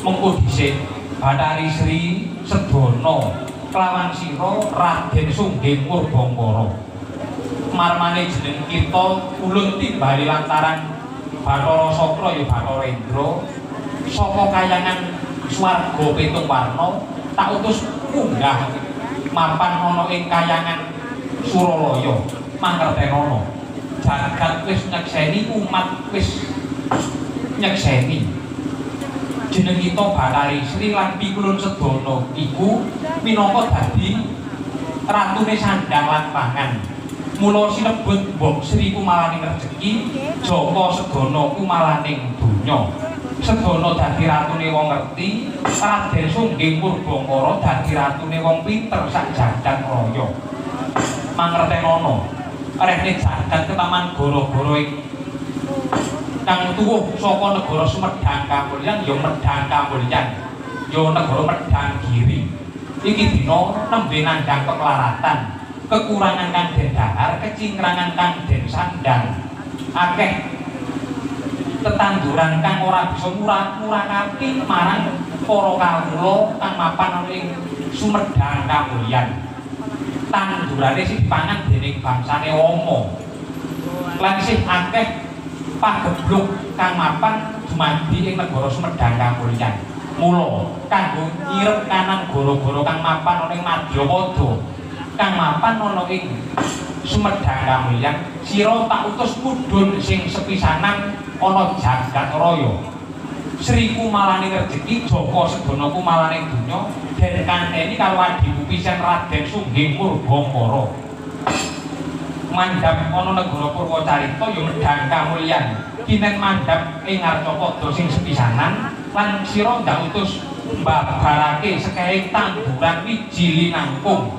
mengko dhisik Bathari Sri Sedana kelawan sira Raden Sungging Murbakara marmane jeneng kita ulun timbali lantaran Bathara Sakra ya Bathara Indra saka kayangan swarga pitung warna tak utus munggah mapan ana ing kayangan Suralaya mangertenono jagat wis nyekseni umat wis nyekseni jeneng kita Bathari Sri lan Pikulun Sedana iku minangka dadi ratune sandang lan pangan mula sinebut Mbok Sri kumalaning rejeki Jaka Sedana kumalaning donya Sedana dadi ratune wong ngerti Raden Sungging Murbakara dadi ratune wong pinter sak jagat raya mangertenono rene jagat ketaman gara-gara kang tuwuh saka negara Sumedang Kamulyan ya Medang Kamulyan ya negara Medang Giri iki dina nembe nandhang keklaratan kekurangan kang den dahar kecingrangan kang den sandang akeh tetanduran kang ora bisa murakake marang para kawula kang mapan ing Sumedang Kamulyan tandurane sing dipangan dening bangsane Wama lan isih akeh pagebluk kang mapan dumadi ing negara Sumedang Kamulyan mula kanggo nyirep kanan gara-gara kang mapan ana ing Madyapada kang mapan ana ing Sumedang Kamulyan sira tak utus mudhun sing sepisanan ana jagat raya Sri kumalaning rejeki Jaka Sedana kumalaning donya den kanteni karo adiku pisan Raden Sungging Murbakara mandhap ana negara Purwacarita ya Medang Kamulyan kinen mandhap ing Arcapada sing sepisanan lan sira ndak utus mbabarake sekehing tanduran wiji linangkung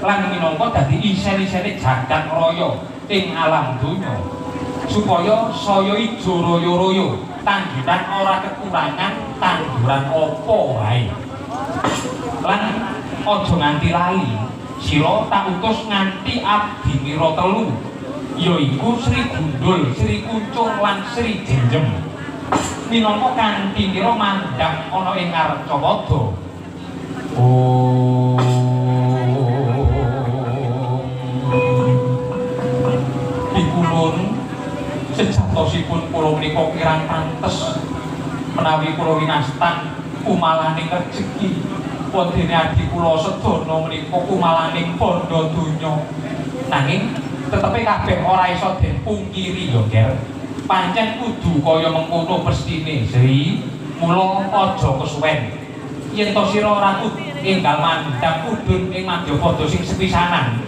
lan minangka dadi isen-isene jagat raya ing alam donya supaya saya ijo raya-raya tanduran ora kekurangan tanduran apa wae lan aja nganti lali sira tak utus nganti abdi mira telu yaiku Sri Gundul, Sri Kuncung lan Sri Jenjem minangka kanthi mira mandhap ana ing Arcapada sejatosipun kula menika kirang pantes menawi kula winastan kumalaning rejeki wondene adi kula sedana menika kumalaning bandha donya nanging tetepe kabeh ora iso den pungkiri ya Ger pancen kudu kaya mengkono mestine Sri mula aja kesuwen yen to sira ratu enggal mandhap mudhun ing Madyapada sing sepisanan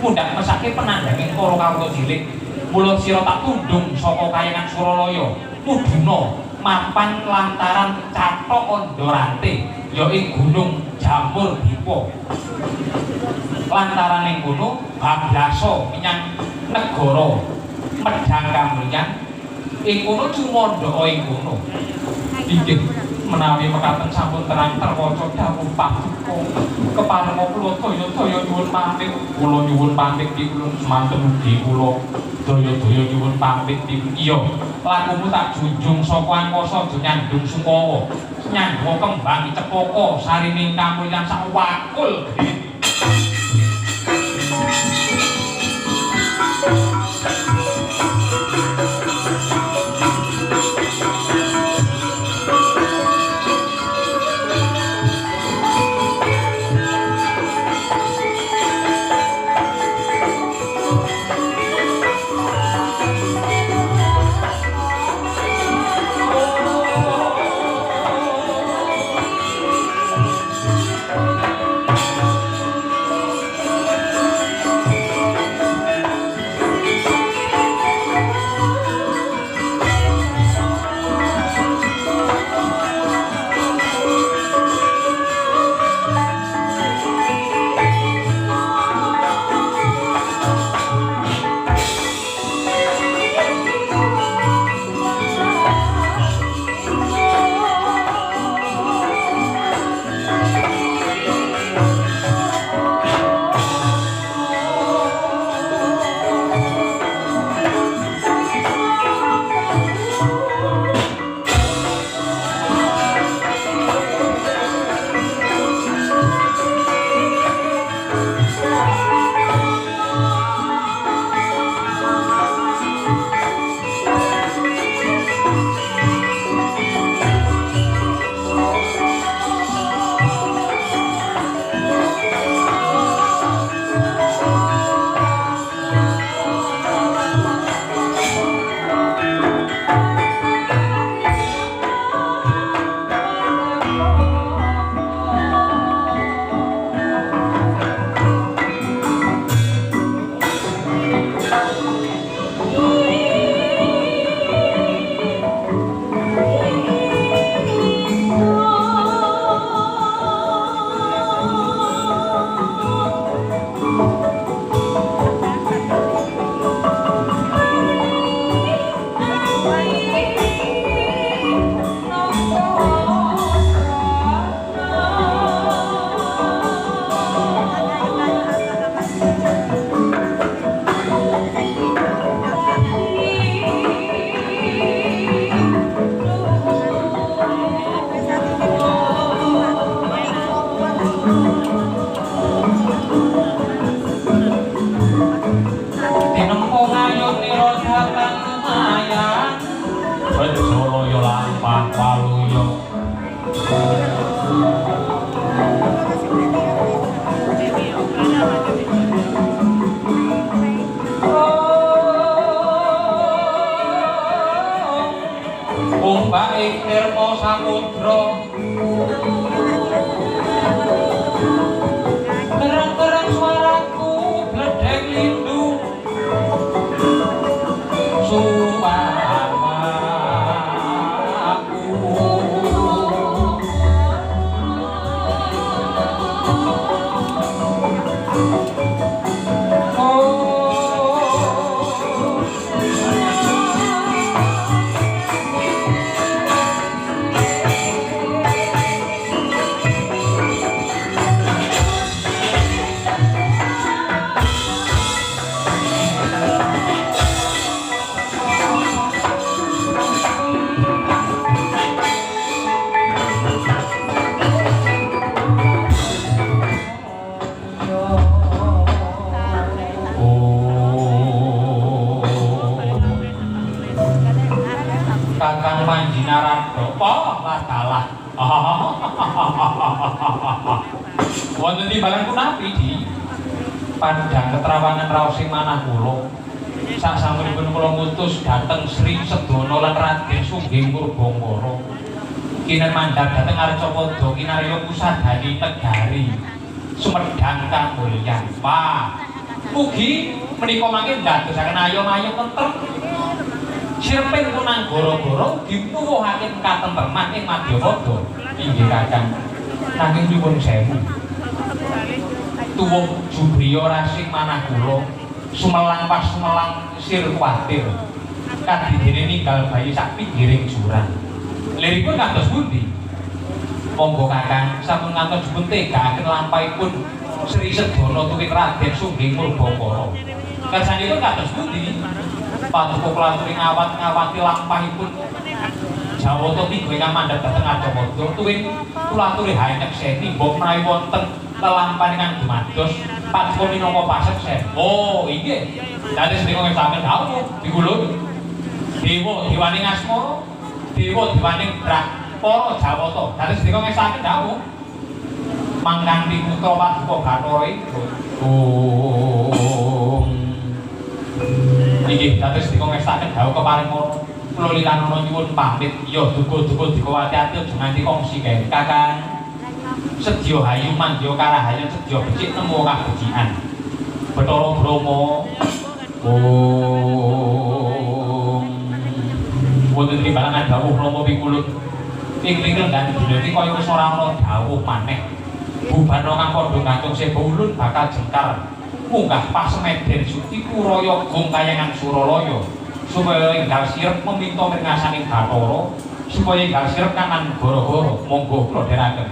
mundhak mesake penandhanging para kawula cilik mula sira tak tundung saka kayangan Suralaya mudhuna mapan lantaran Cathok Andharate ya ing Gunung Jamur Dipa lantaran ing kono bablaso menyang negara Medang Kamulyan ing kono cumandha ing kono inggih menawi mekaten sampun terang terwaca dawuh paduka keparenga kula daya-daya nyuwun pamit kula nyuwun pamit pikulun semanten ugi kula daya-daya nyuwun pamit iya lakumu tak junjung saka angkasa aja nyandung sumawa nyandung kembang cepaka sarining kamulyan sak wakul sira datang lumayan Bencana lampah paluya Ombake nirma samudra Kerang-kerang suaraku bledek lindu Sumpamaku Kakang Panjinaradha ladalah wonten timbangan punapi di Padang ketrawangan raosing manah kula sasampunipun kula ngutus dhateng Sri Sedana lan Raden Sungging Purbangara kinen mandhap dhateng Arcapada kinarya kusadani Tegari Sumedang kamulyan Pak mugi menika mangke ndadosaken ayom-ayom tentrem sirping punang goro-goro dipuwuhake katenteman ing Madyapada inggih kakang nanging nyuwun sewu tuwuh jubriya rasing manah kula sumelang pas sumelang sir kuwatir kadidene ninggal bayi sak pinggiring jurang liripun kados pundi monggo kakang sampun ngantos dipun tegakaken lampahipun Sri Sedana tuwin Raden Sungging Purbangara kersanipun kados pundi paduka klaturi ngawat-ngawati lampahipun Jawata tiga ingkang mandhap dhateng Arcapada tuwin kula aturi hanyek seni mbok menawi wonten lelampahan ingkang dumados paduka minangka paseksen. Oh inggih. Dados menika ngestaken dawuh dikulun dewa dewaning asmara dewa dewaning brak para Jawata. Dados menika ngestaken dawuh mangkanthi putra paduka Bathara inggih dados dika ngestaken dawuh keparing mono kula lilanana nyuwun pamit ya duga-duga dikawati-ati aja nganti kongsi kae kakang sedya hayu mandya karahayan sedya becik nemu kabecikan Bathara Brahma wonten timbangan dawuh Rama pikulun ing lingkungan dunya iki kaya wis ora ana dawuh maneh bubarna kang padha gantung seba ulun bakal jengkar munggah Pasemeden Suti Kuraya Gong Kayangan Suralaya supaya enggal sirep meminta mirngasaning Bathara supaya enggal sirep kanan gara-gara monggo kula dherekaken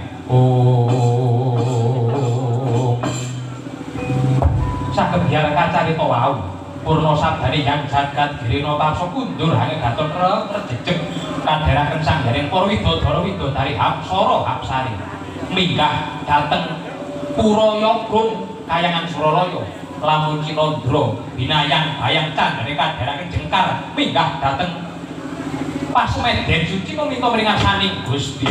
saged biar kacarita wau purna sabdane yang jagat girina tarsa kundur hanging gaton rejejeg kadheraken sanggaring para widodara widodari Hapsara Hapsari minggah dhateng Puraya Gong Kayangan Suralaya lamun Cinandra binayang bayang candane kadheraken jengkar minggah dhateng Pasemeden Suci meminta mringasaning Gusti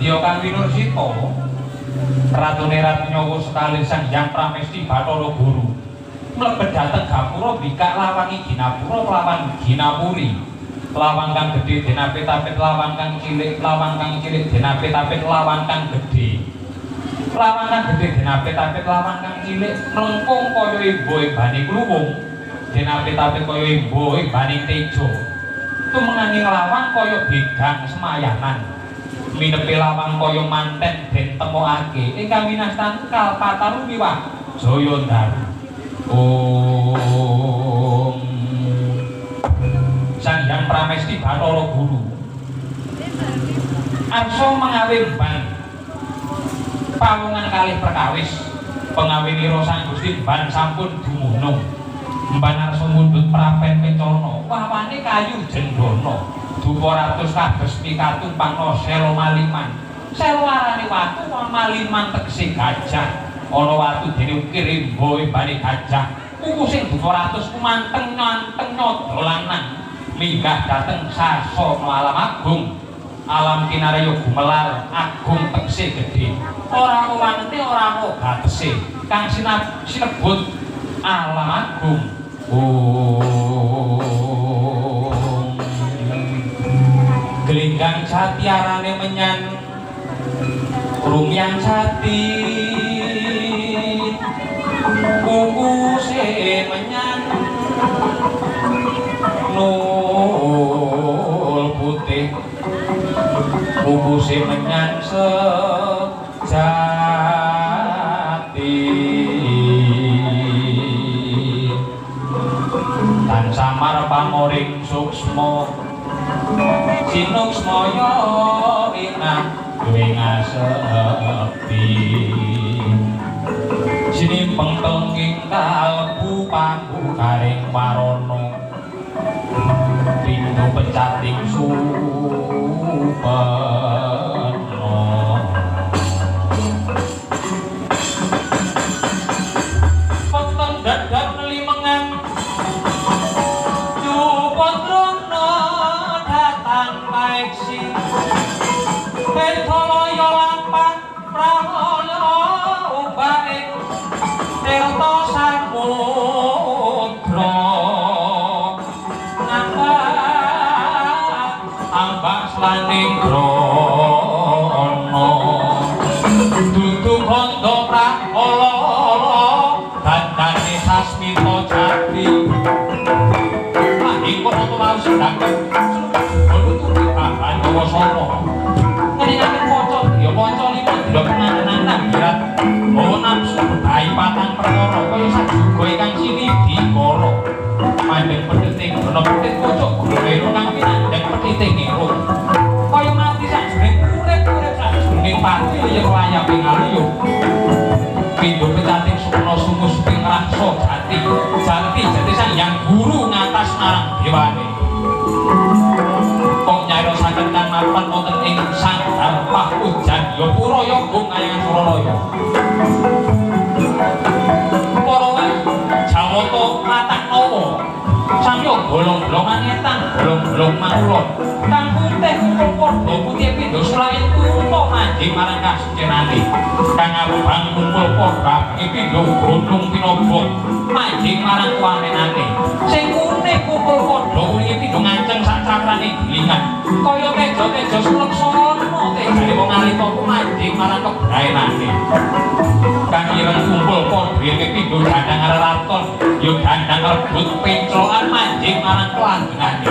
Iya Kang Winursita. Ratune Ratu Nyawa sekali Sang Hyang Pramesti Bathara Guru. Mlebet dhateng gapura bikak lawangi Ginapura lawan Ginapuri. Lawang kang gedhe denapit-apit lawang kang cilik denapit-apit lawang kang gedhe. Lawang kang gedhe denapit-apit lawang kang cilik mlengkung kaya embo bani kluwung. Denapit-apit kaya embo bani tejo. Tumenging lawang kaya begang semayanan. Minepi lawang kaya manten den temokake ingkang winastan Kalpataru miwah Jayandaru. Om Sang Hyang Pramesti Bathara Guru arsa mengawe mban pawungan kalih perkawis pengawinira Sang Gusti mban sampun dumunung mban arsa mundhut prapen kencana wawane kayu jendana dupa ratus kados pikatumpang sela maliman sela arane watu maliman tegese gajah ana watu dene ukir embo bane gajah kuku sing dupa ratus kumanteng nyanteng nyodolanan minggah dhateng sasa alam agung alam kinarya gumelar agung tegese gedhe ora wanete ora gatese kang sinebut alam agung. Gelinggang jati arane menyan rumyang jati kukuse menyan nul putih kukuse menyan sejati tan samar pamoring suksma sinuksmaya inah duwe ngasepi sinimpeng tenging kalbu panggukaring warana pindho pecating supena wonten dadap nelimengan Jupadrana datang paeksi Bethalaya lampah pralaya umbaing tirta samudra ambak slaning grana dudu kandha prakala dandane sasmita jati ing kono mau sedang nututi bahan Dawasana ngelingaken waca ya waca lima dina penganan birat bawa nafsu bebahi patang perkara kaya sajuga ingkang sinidi kara mandeng penting ana penting pucuk guru kang pinandhang petiting irung kaya mati sajroning urip-urip sajroning pati ya layape ngaliyo pindho pecating sukna sumus ping raksa jati Sang Hyang Guru ngatas marang dewane kok nyairosaken kang mapan wonten ing Sang Darpah Ujan ya pura yogung kaya Suralaya para Jawata Mataknawa samya bolong-bolongan ngetang bolong-bolong mangulon kang putih kumpul padha putih pindha sulayan tuwa manjing marang kasucenane kang abang kumpul padha pindha gunung pinobot manjing marang kuwanenane sing kuning kumpul padha kuwi pindha nganceng sak cakrane gilingan kaya tejo-tejo sulaksana tegane wong alita manjing marang kebraenane kang ireng kumpul padha pindha dandang araton ya dandang rebut penclokan manjing marang kelanggengane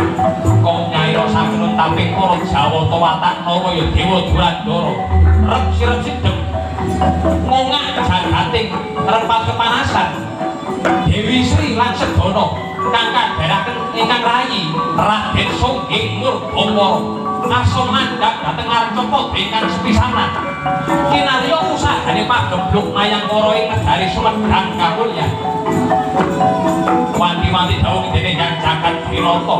kok nyairosaken taping para Jawata Wataknawa ya Dewa Durandara rep-sirep sidhem ngongak jagating repat kepanasan Dewi Sri lan sedana kang kadharaken ingkang rayi Raden Songging Murbawara asa mandhap dhateng Arcapa ingkang sepisanan kinarya usahane pagebluk mayang para ing negari Sumedang Kamulyan wanti-wanti dawuh dene Hyang Jagat Wirata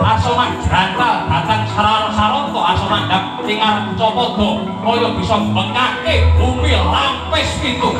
asa majrantal dhateng Sarana-saranta asa mandhap ing Arcapada kaya bisa bengkake bumi lampis pitu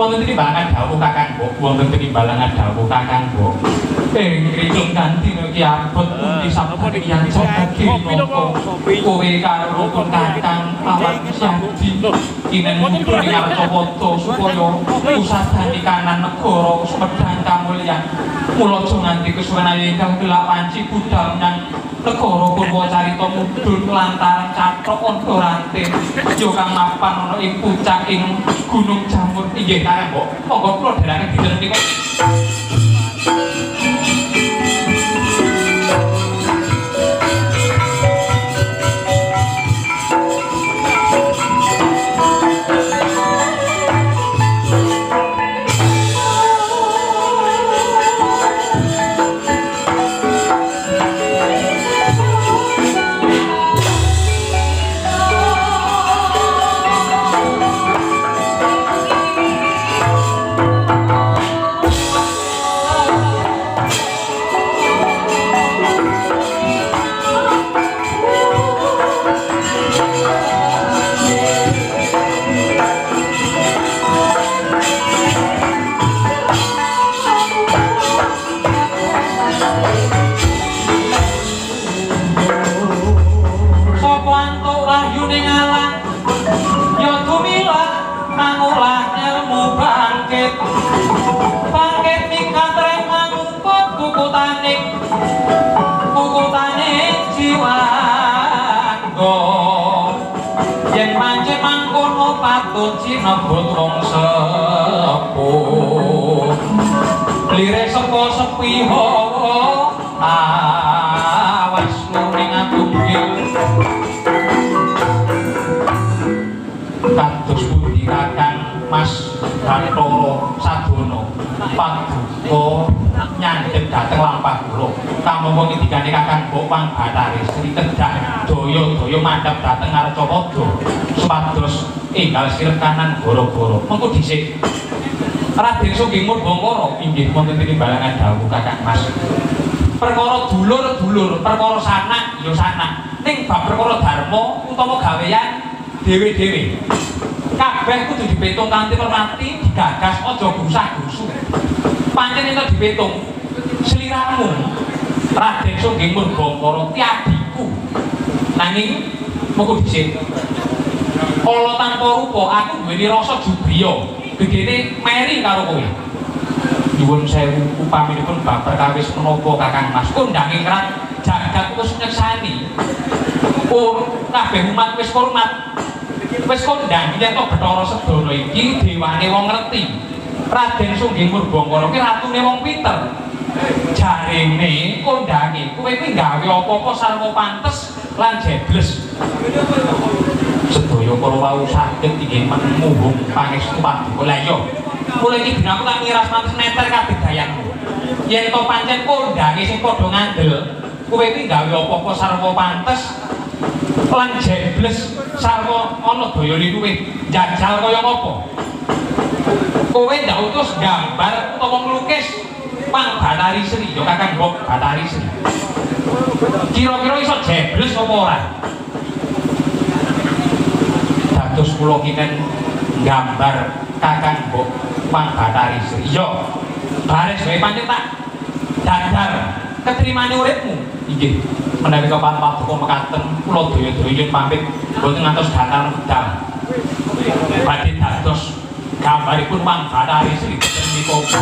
Wonten timbalangan dawuh Kakang Mbok, wonten timbalangan dawuh Kakang Mbok. Ingkang kanthi iki abot pundi sabda yang dadi napa kowe karo rukun Kakang awan sadi kinen mumpun ing Arcapada supaya usadani kanan negara semedhang kamulyan. Mula aja nganti kesuwen ingkang gelak wanci budal nyang negara Purwacarita mudhun lantaran cathok anda ranting ya kang mapan ana ing puncak ing Gunung Jamur. Inggih Kakang Mbok, monggo kula dherekaken dinten menika. Sinebut wong sepuh lire sapa sepiho awas muring atunggil kados pundi Kakang Mas Bathara Sadono paduka nyandhet dhateng lampah kula kamangka ngendikane Kakang Mbok Pang Bathari Sri kedah daya-daya mandhap dhateng Arcapada supados enggal sirep kanan goro-goro mengko dhisik Raden Sugeng Murbangkara inggih wonten timbalangan dawuh Kakang Mas perkara dulur-dulur perkara sanak ya sanak ning bab perkara dharma utawa gawean dhewe-dhewe kabeh kudu dipetung kanthi permati digagas aja gusah-gusu pancen ento dipetung sliramu Raden Sugeng Murbangkara ti adikku bagiku. Nanging mengko dhisik. Kala tanpa rupa aku duweni rasa jubriya. Begene meri karo kowe. Nyuwun sewu upaminipun bab perkawis menapa Kakang Mas kondange krang jagat wis nyeksani. Kabeh umat wis hormat. Wis kondang yen to Bathara Sedana iki dewane wong ngerti. Raden Sungging Murbangkara ki ratune wong pinter. Jarene kondange kowe kuwi gawe apa-apa sarwa pantes lan jebles. Sedaya para wau saged inggih menuhung pangestu paduka. Lah iya, mulai iki dina aku tak ngiras mantes neter kabedayanmu. Yen to pancen kondange sing padha ngandel, kowe kuwi gawe apa-apa sarwa pantes lan jebles sarwa ana dayane kuwi njajal kaya ngapa? Kowe ndak utus gambar utawa nglukis Pang Bathari Sri, ya Kakang Mbok Bathari Sri. Kira-kira iso jebles apa ora? Dados kula kinen gambar Kakang Mbok Pang Bathari Sri. Ya, baris wae pancen tak dadar ketrimane uripmu. Inggih. Menawi kapan paduka mekaten kula daya-daya pamit boten ngantos datar medal. Badhe dados gambaripun Pang Bathari Sri menika.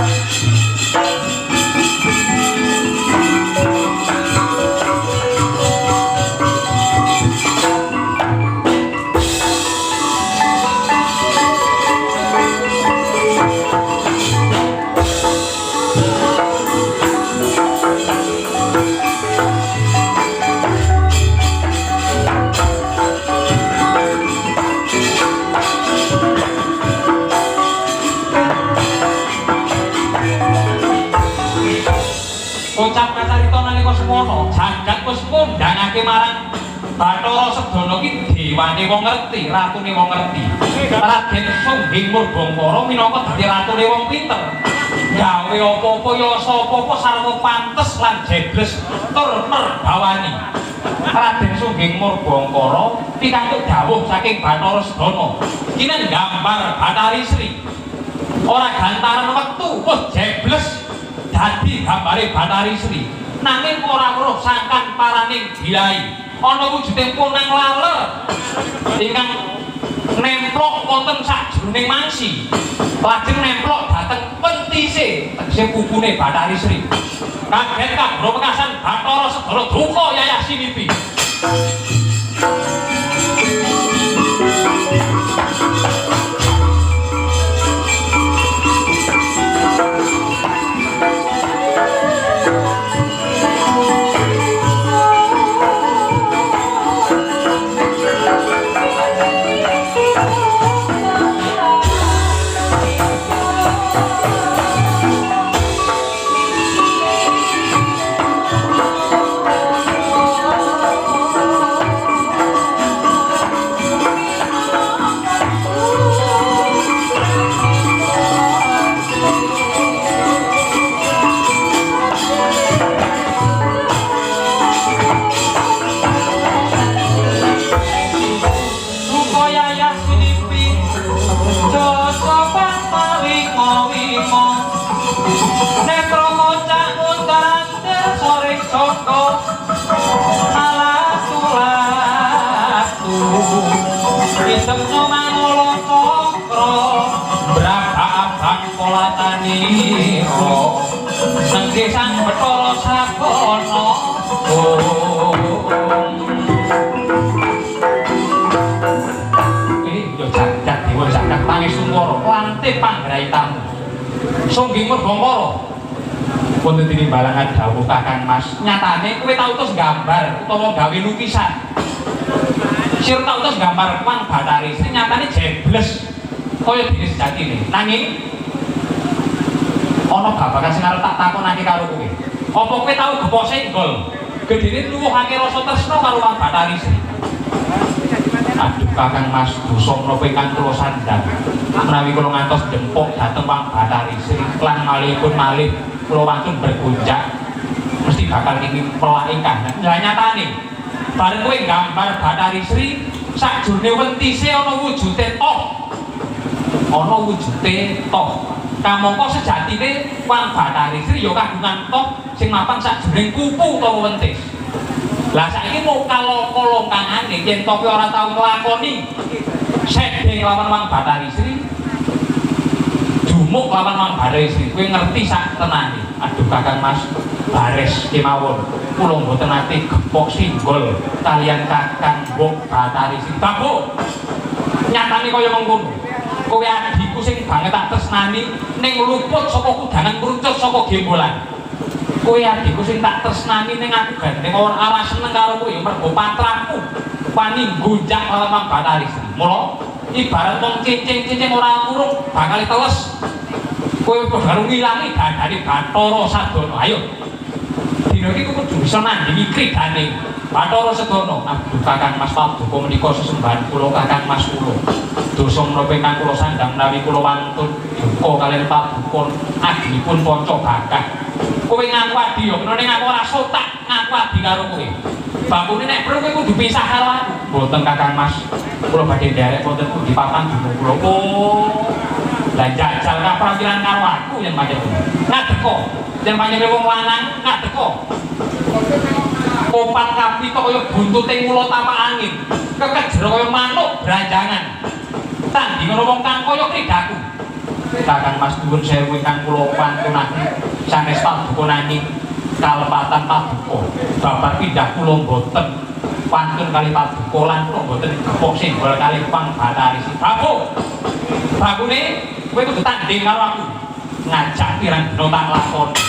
Ucap kacarita nalika semono jagat wis ngundangake marang Bathara Sedana ki dewane wong ngerti, ratune wong ngerti. Raden Sungging Murbangkara minangka dadi ratune wong pinter. Gawe apa-apa ya sapa-apa sarwa pantes lan jebles tur merbawani. Raden Sungging Murbangkara pikantuk dawuh saking Bathara Sedana. Kinen gambar Bathari Sri. Ora gantaran wektu wis jebles dadi gambare Bathari Sri. Nanging ora weruh sangkan paraning dilai. Ana wujuding punang laler ingkang nemplok wonten sajroning mangsi. Lajeng nemplok dhateng pentise tegese pupune Bathari Sri. Kaget kabro pekasan Bathara Sedana duka yayah sinipi. Isepno manolo cokro berapa abang polataniro nengge sang Bathara Sabono yo jagat dewa jagat pangestu para lante panggraitamu Sungging Murbangkara wonten tinimbalangan dawuh Kakang Mas nyatane kowe tau terus gambar utawa gawe lukisan sir tau terus gambar Pang Bathari Sri nyatane jebles kaya dene sejatine. Nanging ana babagan sing arep tak takonake karo kowe. Apa kowe tau gepo senggol? Gedene nuwuhake rasa tresna karo Pang Bathari Sri. Aduh Kakang Mas, dosa menapa ingkang kula sandhang. Menawi kula ngantos dempuk dhateng Pang Bathari Sri lan malihipun malih kula wangsul bergonjak mesti bakal kenging pelak ingkang. Lah nyatane bareng kowe gambar Bathari Sri sakjroning wentise ana wujude toh. Ana wujude toh. Kamangka sejatine Pang Bathari Sri ya kagungan toh sing mapan sakjroning kupu utawa wentis. Lah saiki mau kalongkangane yen to ora tau nglakoni sedeng lawan Wang Batari Sri. Dumuk lawan Wang Batari Sri, kowe ngerti sak tenane. Aduh Kakang Mas Bares kemawon. Kula mboten nate gepok singgol kalian Kakang Wong Batari Sri. Babu. Nyatane kaya mengkono. Kowe adikku sing banget tak tresnani ning luput saka kudangan krucut saka gembolan. Kowe adikku sing tak tresnani ning aku gandeng ora seneng karo kowe mergo patraku wani gonjak lawan Wang Batari Sri. Mula ibarat wong cincin-cincin ora urung bakal teles. Kowe baru ngilangi dadane Bathara Sadana. Ayo. Dina iki kudu bisa nandingi kridane Bathara Sadana. Aduh Kakang Mas Paduka menika sesembahan kula Kakang Mas kula. Dosa menapa ingkang kula sandhang menawi kula wantun duka kaliyan Paduka agihipun panca bakah. Kowe ngaku adi yo, ning aku ora sotak ngaku adi karo kowe. Bangkune nek perlu kowe kudu pisah karo aku. Mboten Kakang Mas. Kula badhe nderek wonten pundi papan dunung kula. Oh. Lah jajal kaprampilan karo aku yen pancen. Ngadeko. Yen pancen wong lanang ngadeko. Opat kapi kok kaya buntute mula tapak angin. Kekejero kaya manuk branjangan. Tandhi ngono wong kang kaya kridaku. Kakang Mas nuwun sewu ingkang kula pantunaken sanes Paduka nani kalepatan Paduka. Bapak pindah kula mboten pantun kali Paduka lan kula mboten gepok singgol kali Wang Batari Sri. Babu. Bagune kowe kudu tanding karo aku. Ngajak pirang dina tak lakoni.